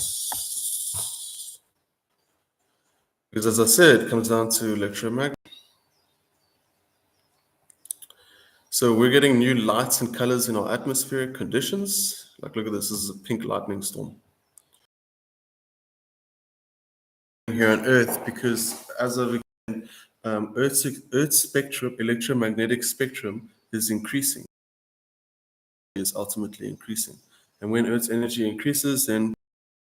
Because as I said, it comes down to electromagnetic. So we're getting new lights and colors in our atmospheric conditions. Like, look at this. This is a pink lightning storm here on Earth, because as of Earth's spectrum, electromagnetic spectrum is increasing, is ultimately increasing. And when Earth's energy increases, then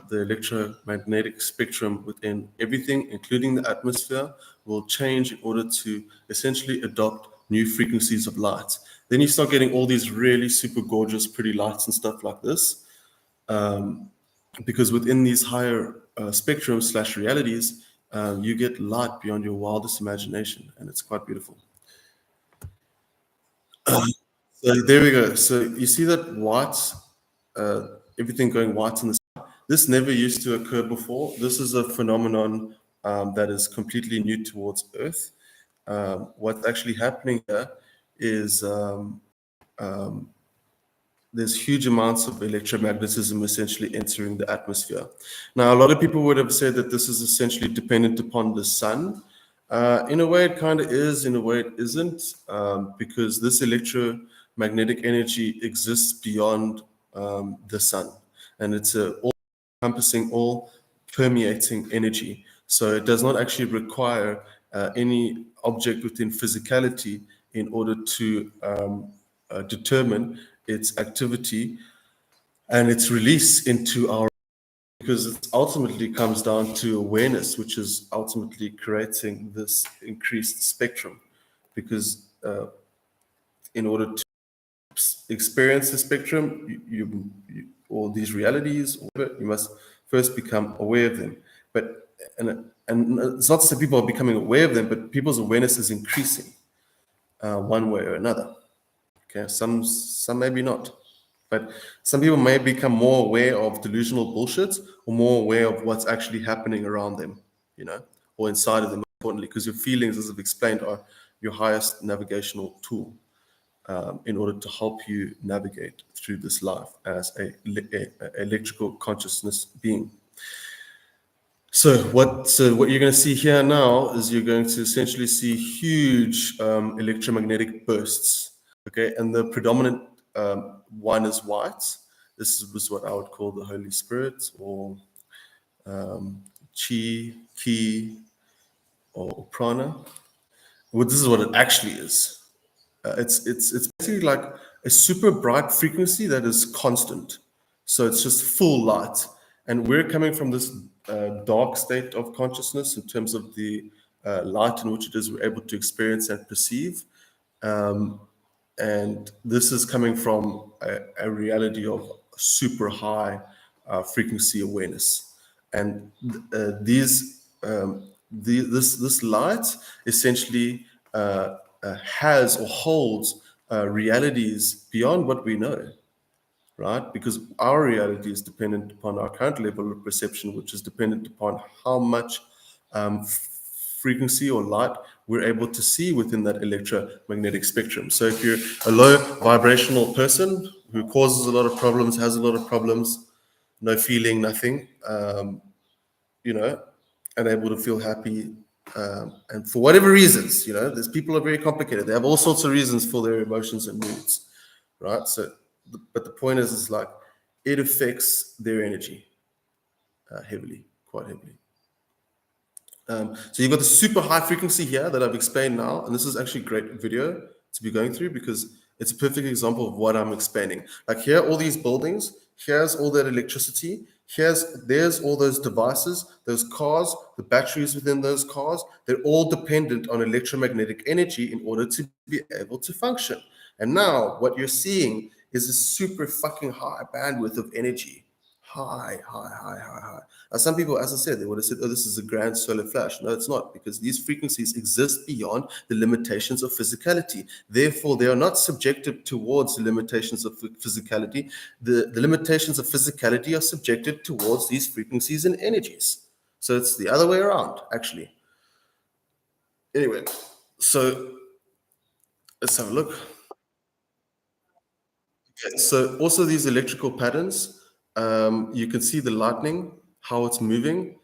the electromagnetic spectrum within everything, including the atmosphere, will change in order to essentially adopt new frequencies of light. Then you start getting all these really super gorgeous, pretty lights and stuff like this. Because within these higher spectrums / realities, you get light beyond your wildest imagination, and it's quite beautiful. So there we go. So you see that white, everything going white in the sky. This never used to occur before. This is a phenomenon that is completely new towards Earth. What's actually happening here is there's huge amounts of electromagnetism essentially entering the atmosphere. Now, a lot of people would have said that this is essentially dependent upon the sun. In a way, it kind of is. In a way, it isn't, because this electromagnetic energy exists beyond the sun, and it's a all-encompassing, all-permeating energy. So it does not actually require any object within physicality in order to determine its activity and its release into our, because it ultimately comes down to awareness, which is ultimately creating this increased spectrum. Because in order to experience the spectrum, or these realities, or whatever, you must first become aware of them. But and it's not to say people are becoming aware of them, but people's awareness is increasing one way or another. Okay, some maybe not, but some people may become more aware of delusional bullshit or more aware of what's actually happening around them, or inside of them. Importantly, because your feelings, as I've explained, are your highest navigational tool in order to help you navigate through this life as a electrical consciousness being. So what you're going to see here now is you're going to essentially see huge electromagnetic bursts. Okay, and the predominant one is white. Was what I would call the Holy Spirit, or chi, ki, or prana. Well, this is what it actually is. It's basically like a super bright frequency that is constant. So it's just full light, and we're coming from this dark state of consciousness in terms of the light in which it is we're able to experience and perceive. And this is coming from a reality of super high frequency awareness. And this light essentially has or holds realities beyond what we know, right? Because our reality is dependent upon our current level of perception, which is dependent upon how much frequency or light we're able to see within that electromagnetic spectrum. So if you're a low vibrational person who causes a lot of problems, has a lot of problems, no feeling, nothing, unable to feel happy, and for whatever reasons, there's people are very complicated. They have all sorts of reasons for their emotions and moods, right? So, but the point is like it affects their energy heavily, quite heavily. So you've got the super high frequency here that I've explained now, and this is actually a great video to be going through because it's a perfect example of what I'm explaining. Like here, all these buildings, here's all that electricity, there's all those devices, those cars, the batteries within those cars, they're all dependent on electromagnetic energy in order to be able to function. And now what you're seeing is a super fucking high bandwidth of energy. High, high, high, high, high. Now, some people, as I said, they would have said, oh, this is a grand solar flash. No, it's not, because these frequencies exist beyond the limitations of physicality. Therefore, they are not subjected towards the limitations of physicality. The limitations of physicality are subjected towards these frequencies and energies. So it's the other way around, actually. Anyway, so let's have a look. So also these electrical patterns, you can see the lightning, how it's moving.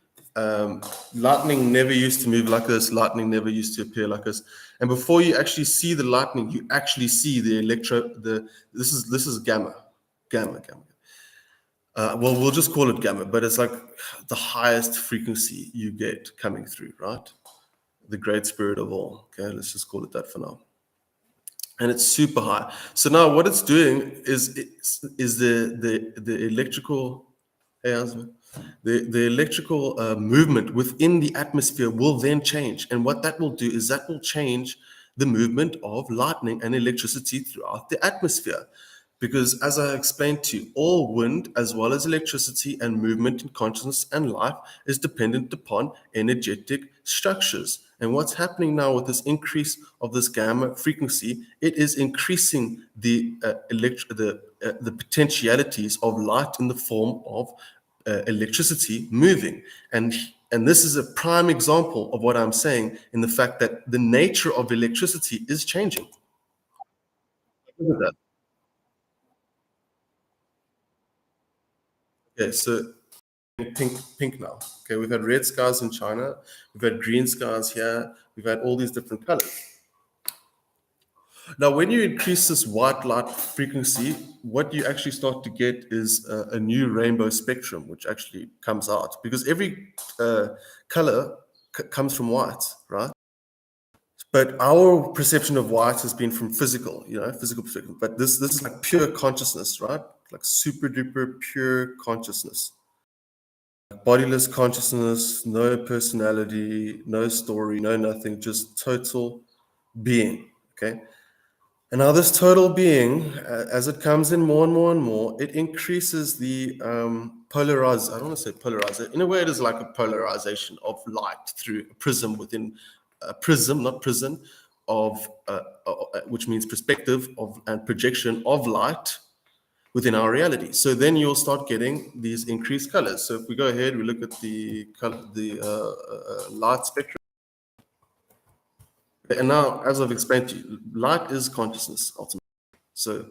Lightning never used to move like this. Lightning never used to appear like this. And before you actually see the lightning, you actually see this is gamma. Well, we'll just call it gamma, but it's like the highest frequency you get coming through, right? The great spirit of all. Okay, let's just call it that for now. And it's super high. So now what it's doing is the electrical, hey, husband, the electrical movement within the atmosphere will then change. And what that will do is that will change the movement of lightning and electricity throughout the atmosphere. Because as I explained to you, all wind as well as electricity and movement in consciousness and life is dependent upon energetic structures. And what's happening now with this increase of this gamma frequency, it is increasing the potentialities of light in the form of electricity moving. And this is a prime example of what I'm saying in the fact that the nature of electricity is changing. Look at that. Okay, so pink now. Okay, we've had red skies in China, we've had green skies here, we've had all these different colors. Now, when you increase this white light frequency, what you actually start to get is a new rainbow spectrum, which actually comes out because every color comes from white, right? But our perception of white has been from physical perspective. But this is like pure consciousness, right? Like super duper pure consciousness. Bodiless consciousness, no personality, no story, no nothing, just total being. Okay. And now this total being, as it comes in more and more and more, it increases the polarize. I don't want to say polarize. In a way, it is like a polarization of light through a prism within a prism, not prison, of which means perspective of and projection of light within our reality. So then you'll start getting these increased colors. So if we go ahead, we look at the color, the light spectrum. And now, as I've explained to you, light is consciousness ultimately. So,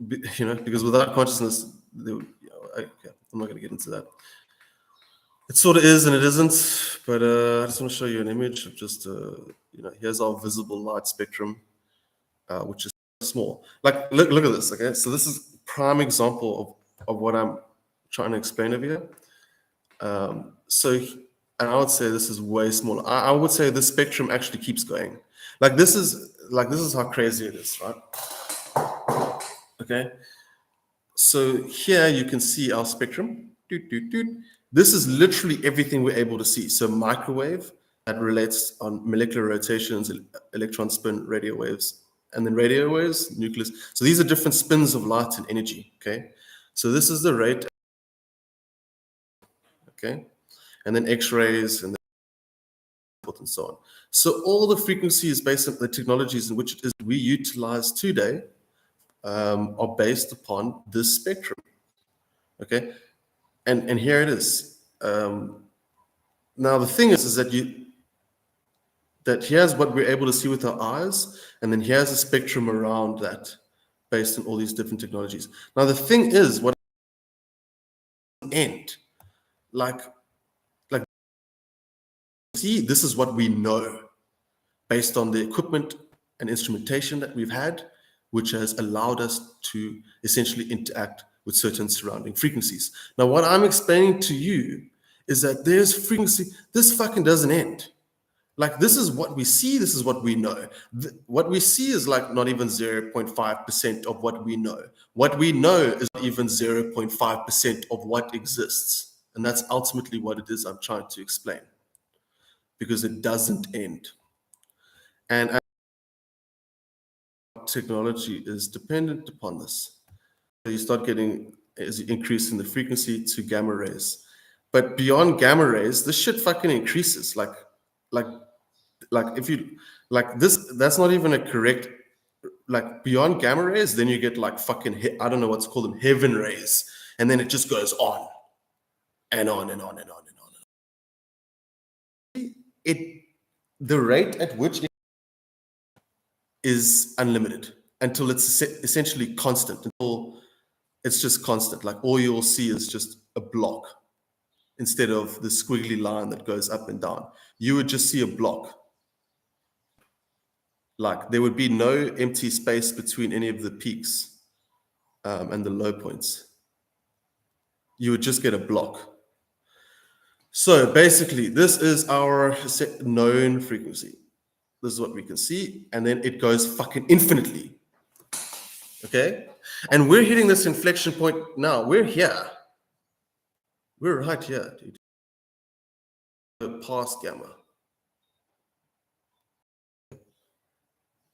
because without consciousness, okay, I'm not going to get into that. It sort of is and it isn't, but I just want to show you an image of just, here's our visible light spectrum, which is small. Like, look at this, okay? So this is prime example of what I'm trying to explain over here. And I would say this is way smaller. I would say the spectrum actually keeps going. This is how crazy it is, right? Okay. So here you can see our spectrum. Doot, doot, doot. This is literally everything we're able to see. So microwave that relates on molecular rotations, electron spin, radio waves, and then radio waves, nucleus. So these are different spins of light and energy. Okay. So this is the rate. Okay. And then X-rays and so on. So all the frequencies based on the technologies in which it is we utilize today are based upon this spectrum. Okay, and here it is. Now the thing is that here's what we're able to see with our eyes, and then here's a spectrum around that based on all these different technologies. Now the thing is, what end like see, this is what we know based on the equipment and instrumentation that we've had, which has allowed us to essentially interact with certain surrounding frequencies. Now, what I'm explaining to you is that there's frequency, this fucking doesn't end. This is what we see, this is what we know. What we see is not even 0.5% of what we know. What we know is not even 0.5% of what exists. And that's ultimately what it is I'm trying to explain, because it doesn't end. And technology is dependent upon this. You start getting as you increase in the frequency to gamma rays. But beyond gamma rays, this shit fucking increases. Like if you this, that's not even a correct, beyond gamma rays, then you get fucking, I don't know what's called them, heaven rays. And then it just goes on and on and on and on and on. The rate at which it is unlimited until it's essentially constant, until it's just constant. All you'll see is just a block instead of the squiggly line that goes up and down. You would just see a block. There would be no empty space between any of the peaks and the low points. You would just get a block. So basically, this is our known frequency. This is what we can see, and then it goes fucking infinitely. Okay? And we're hitting this inflection point now. We're here. We're right here, dude. Past gamma.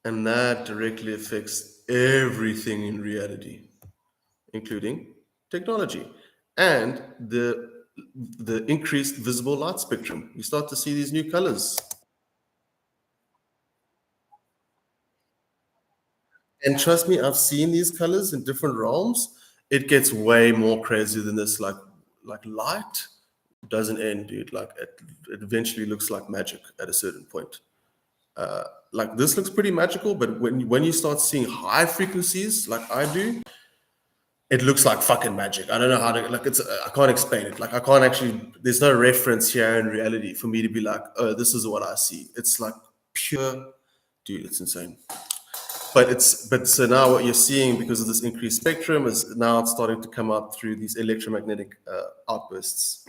And that directly affects everything in reality, including technology and the increased visible light spectrum. You start to see these new colors. And trust me, I've seen these colors in different realms. It gets way more crazy than this. Light doesn't end, dude. It eventually looks like magic at a certain point. This looks pretty magical, but when you start seeing high frequencies like I do, it looks like fucking magic. I don't know how to I can't explain it. I can't actually, there's no reference here in reality for me to be like, oh, this is what I see. It's pure, dude, it's insane. But so now what you're seeing, because of this increased spectrum, is now it's starting to come out through these electromagnetic outbursts.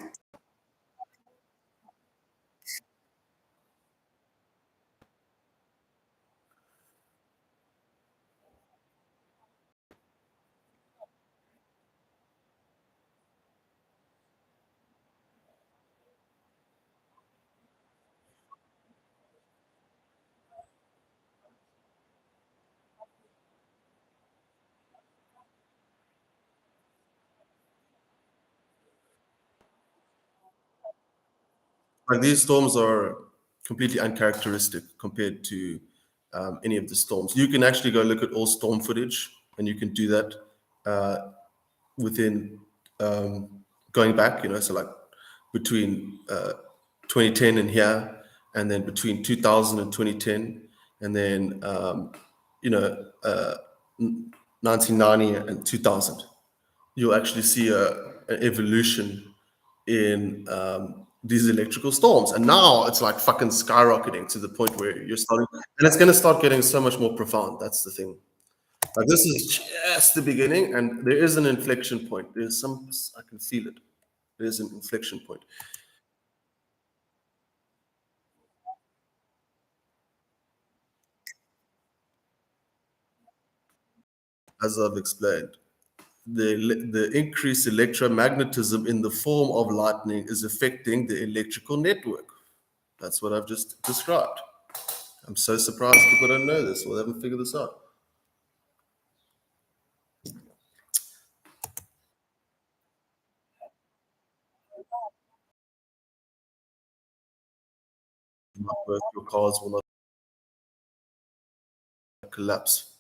Like these storms are completely uncharacteristic compared to any of the storms. You can actually go look at all storm footage, and you can do that within going back. So like between 2010 and here, and then between 2000 and 2010, and then 1990 and 2000. You'll actually see an evolution in these electrical storms. And now it's like fucking skyrocketing to the point where you're starting, and it's going to start getting so much more profound. That's the thing. Like this is just the beginning, and there is an inflection point. I can feel it. There's an inflection point. As I've explained, the increased electromagnetism in the form of lightning is affecting the electrical network. That's what I've just described. I'm so surprised people don't know this or they haven't figured this out. Your cars will not collapse.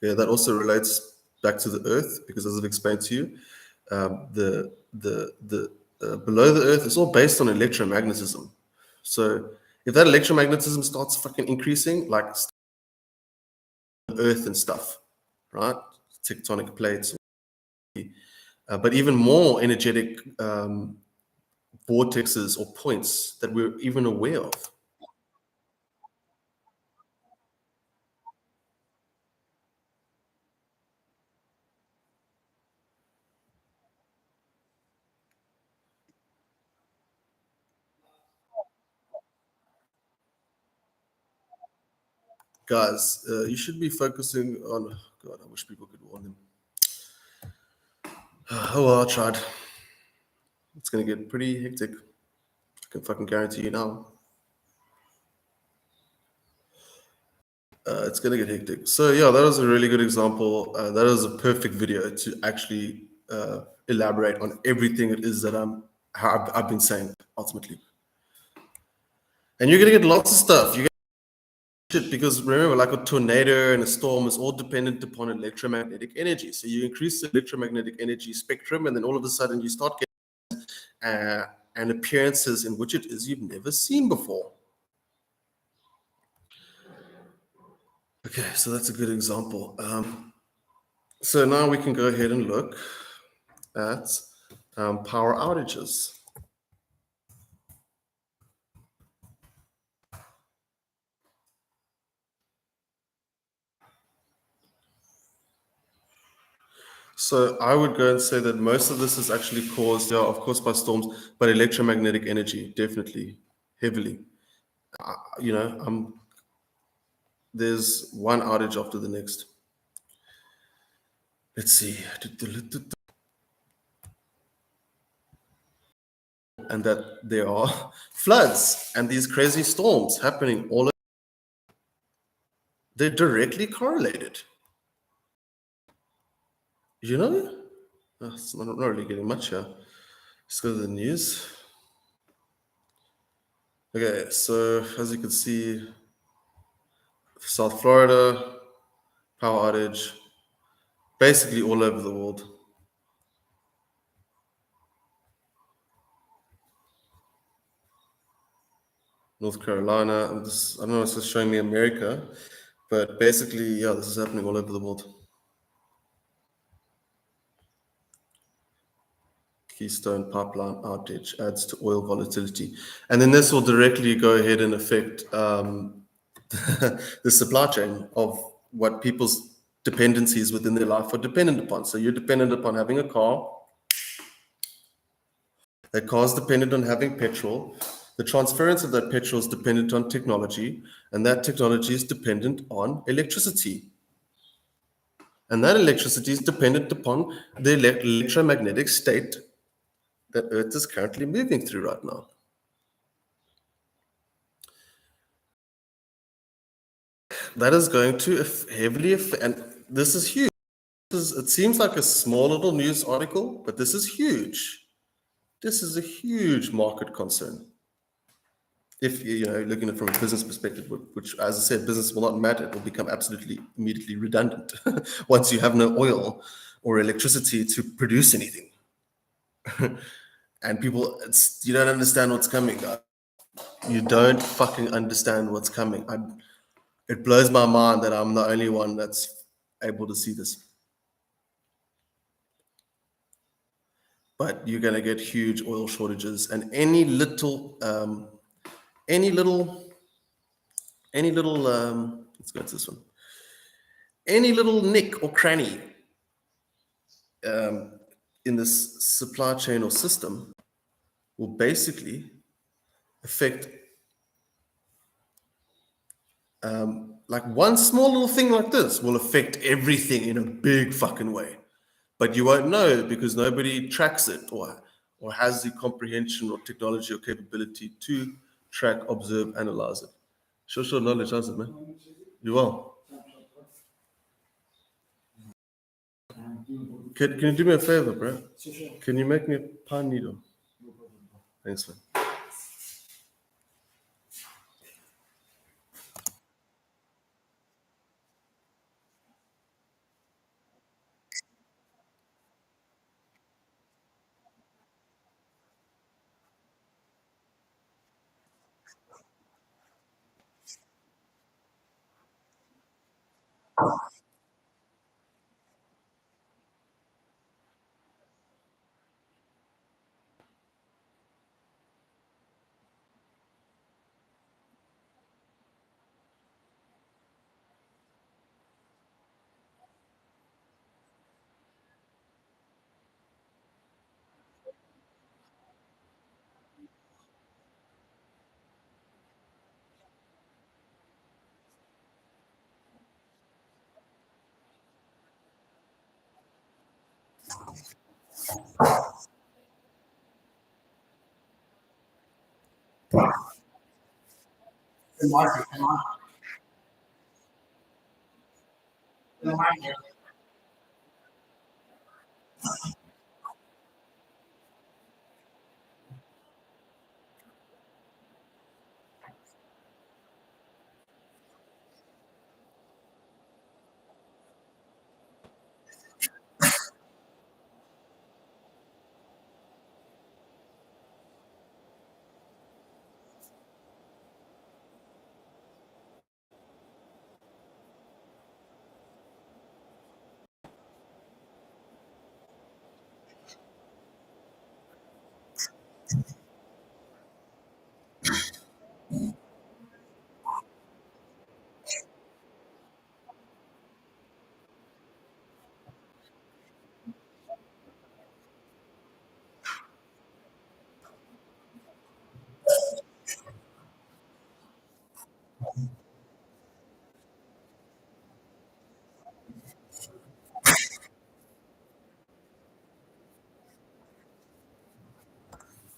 Yeah, that also relates back to the Earth because, as I've explained to you, the below the Earth is all based on electromagnetism. So if that electromagnetism starts fucking increasing, like Earth and stuff, right? Tectonic plates, but even more energetic vortexes or points that we're even aware of. Guys, you should be focusing on. God, I wish people could warn them. Oh well, I tried. It's gonna get pretty hectic. I can fucking guarantee you now. It's gonna get hectic. So yeah, that was a really good example. That was a perfect video to actually elaborate on everything it is that I've been saying ultimately. And you're gonna get lots of stuff. You get shit because remember, like a tornado and a storm is all dependent upon electromagnetic energy. So you increase the electromagnetic energy spectrum, and then all of a sudden you start getting and appearances in which it is you've never seen before. Okay, so that's a good example. So now we can go ahead and look at power outages. So I would go and say that most of this is actually caused, yeah, of course, by storms, but electromagnetic energy, definitely, heavily. You know, there's one outage after the next. Let's see. And that there are floods and these crazy storms happening all over. They're directly correlated. You know? It's not really getting much here. Let's go to the news. Okay, so as you can see, South Florida, power outage, basically all over the world. North Carolina, I don't know, it's just showing me America, but basically, yeah, this is happening all over the world. Keystone pipeline outage adds to oil volatility. And then this will directly go ahead and affect the supply chain of what people's dependencies within their life are dependent upon. So you're dependent upon having a car. That car is dependent on having petrol. The transference of that petrol is dependent on technology, and that technology is dependent on electricity. And that electricity is dependent upon the electromagnetic state that Earth is currently moving through right now. That is going to heavily affect, and this is huge. It seems like a small little news article, but this is huge. This is a huge market concern. If looking at it from a business perspective, which, as I said, business will not matter. It will become absolutely immediately redundant once you have no oil or electricity to produce anything. And people, you don't understand what's coming, guys. You don't fucking understand what's coming. It blows my mind that I'm the only one that's able to see this. But you're going to get huge oil shortages, and any little, let's go to this one. Any little nick or cranny in this supply chain or system will basically affect, like one small little thing like this will affect everything in a big fucking way. But you won't know because nobody tracks it or has the comprehension or technology or capability to track, observe, analyze it. Sure, knowledge, how's it, man? You well? Can you do me a favor, bro? Can you make me a pine needle? Thanks, man.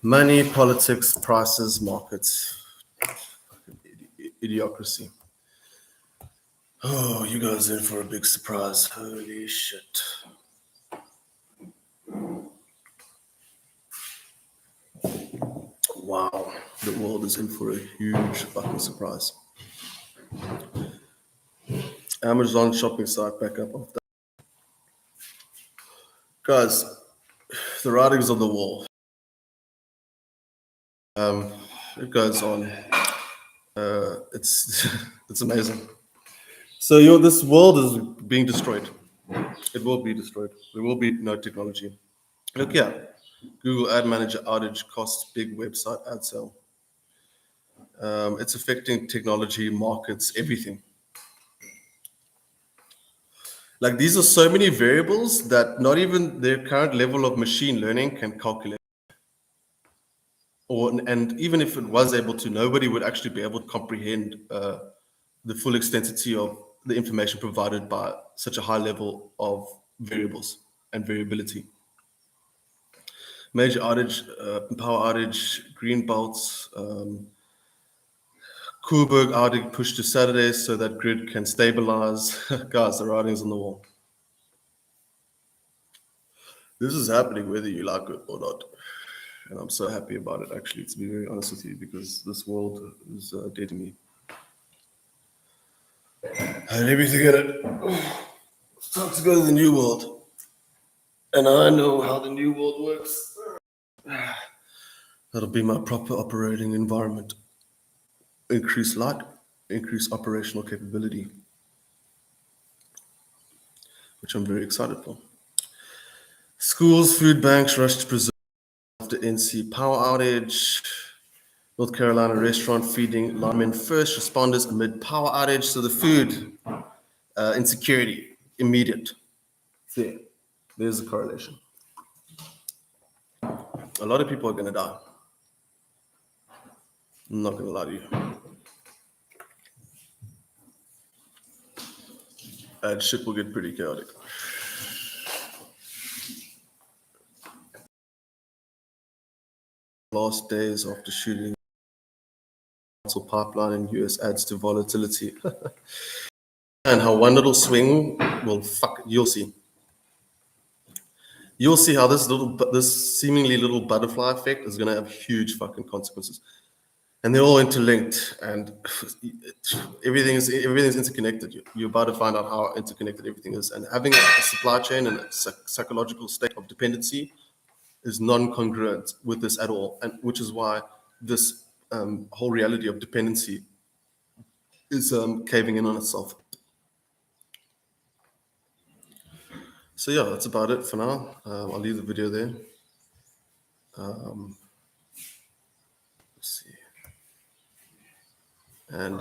Money, politics, prices, markets, idiocracy. Oh, you guys in for a big surprise. Holy shit. Wow. The world is in for a huge fucking surprise. Amazon shopping site back up off that. Guys, the writing's on the wall. It goes on. It's it's amazing. So this world is being destroyed. It will be destroyed. There will be no technology. Look here. Google Ad Manager outage costs big website ad sale. It's affecting technology, markets, everything. Like these are so many variables that not even their current level of machine learning can calculate. And even if it was able to, nobody would actually be able to comprehend the full extensity of the information provided by such a high level of variables and variability. Major outage, power outage, green belts, Coolberg outage pushed to Saturday so that grid can stabilize. Guys, the writing's on the wall. This is happening whether you like it or not. And I'm so happy about it, actually, to be very honest with you, because this world is dead to me. And everything in it. It's time to go to the new world. And I know how the new world works. That'll be my proper operating environment. Increase light, increase operational capability, which I'm very excited for. Schools, food banks rush to preserve after NC power outage. North Carolina restaurant feeding linemen first responders amid power outage. So the food insecurity, immediate. There's the correlation. A lot of people are going to die. I'm not going to lie to you. And shit will get pretty chaotic. Last days after shooting pipeline in US adds to volatility. And how one little swing will you'll see. You'll see how this seemingly little butterfly effect is going to have huge fucking consequences. And they're all interlinked, and everything's interconnected. You're about to find out how interconnected everything is. And having a supply chain and a psychological state of dependency is non-congruent with this at all, and which is why this whole reality of dependency is caving in on itself. So yeah, that's about it for now. I'll leave the video there. Let's see. And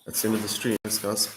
that's the end of the stream. Thanks, guys.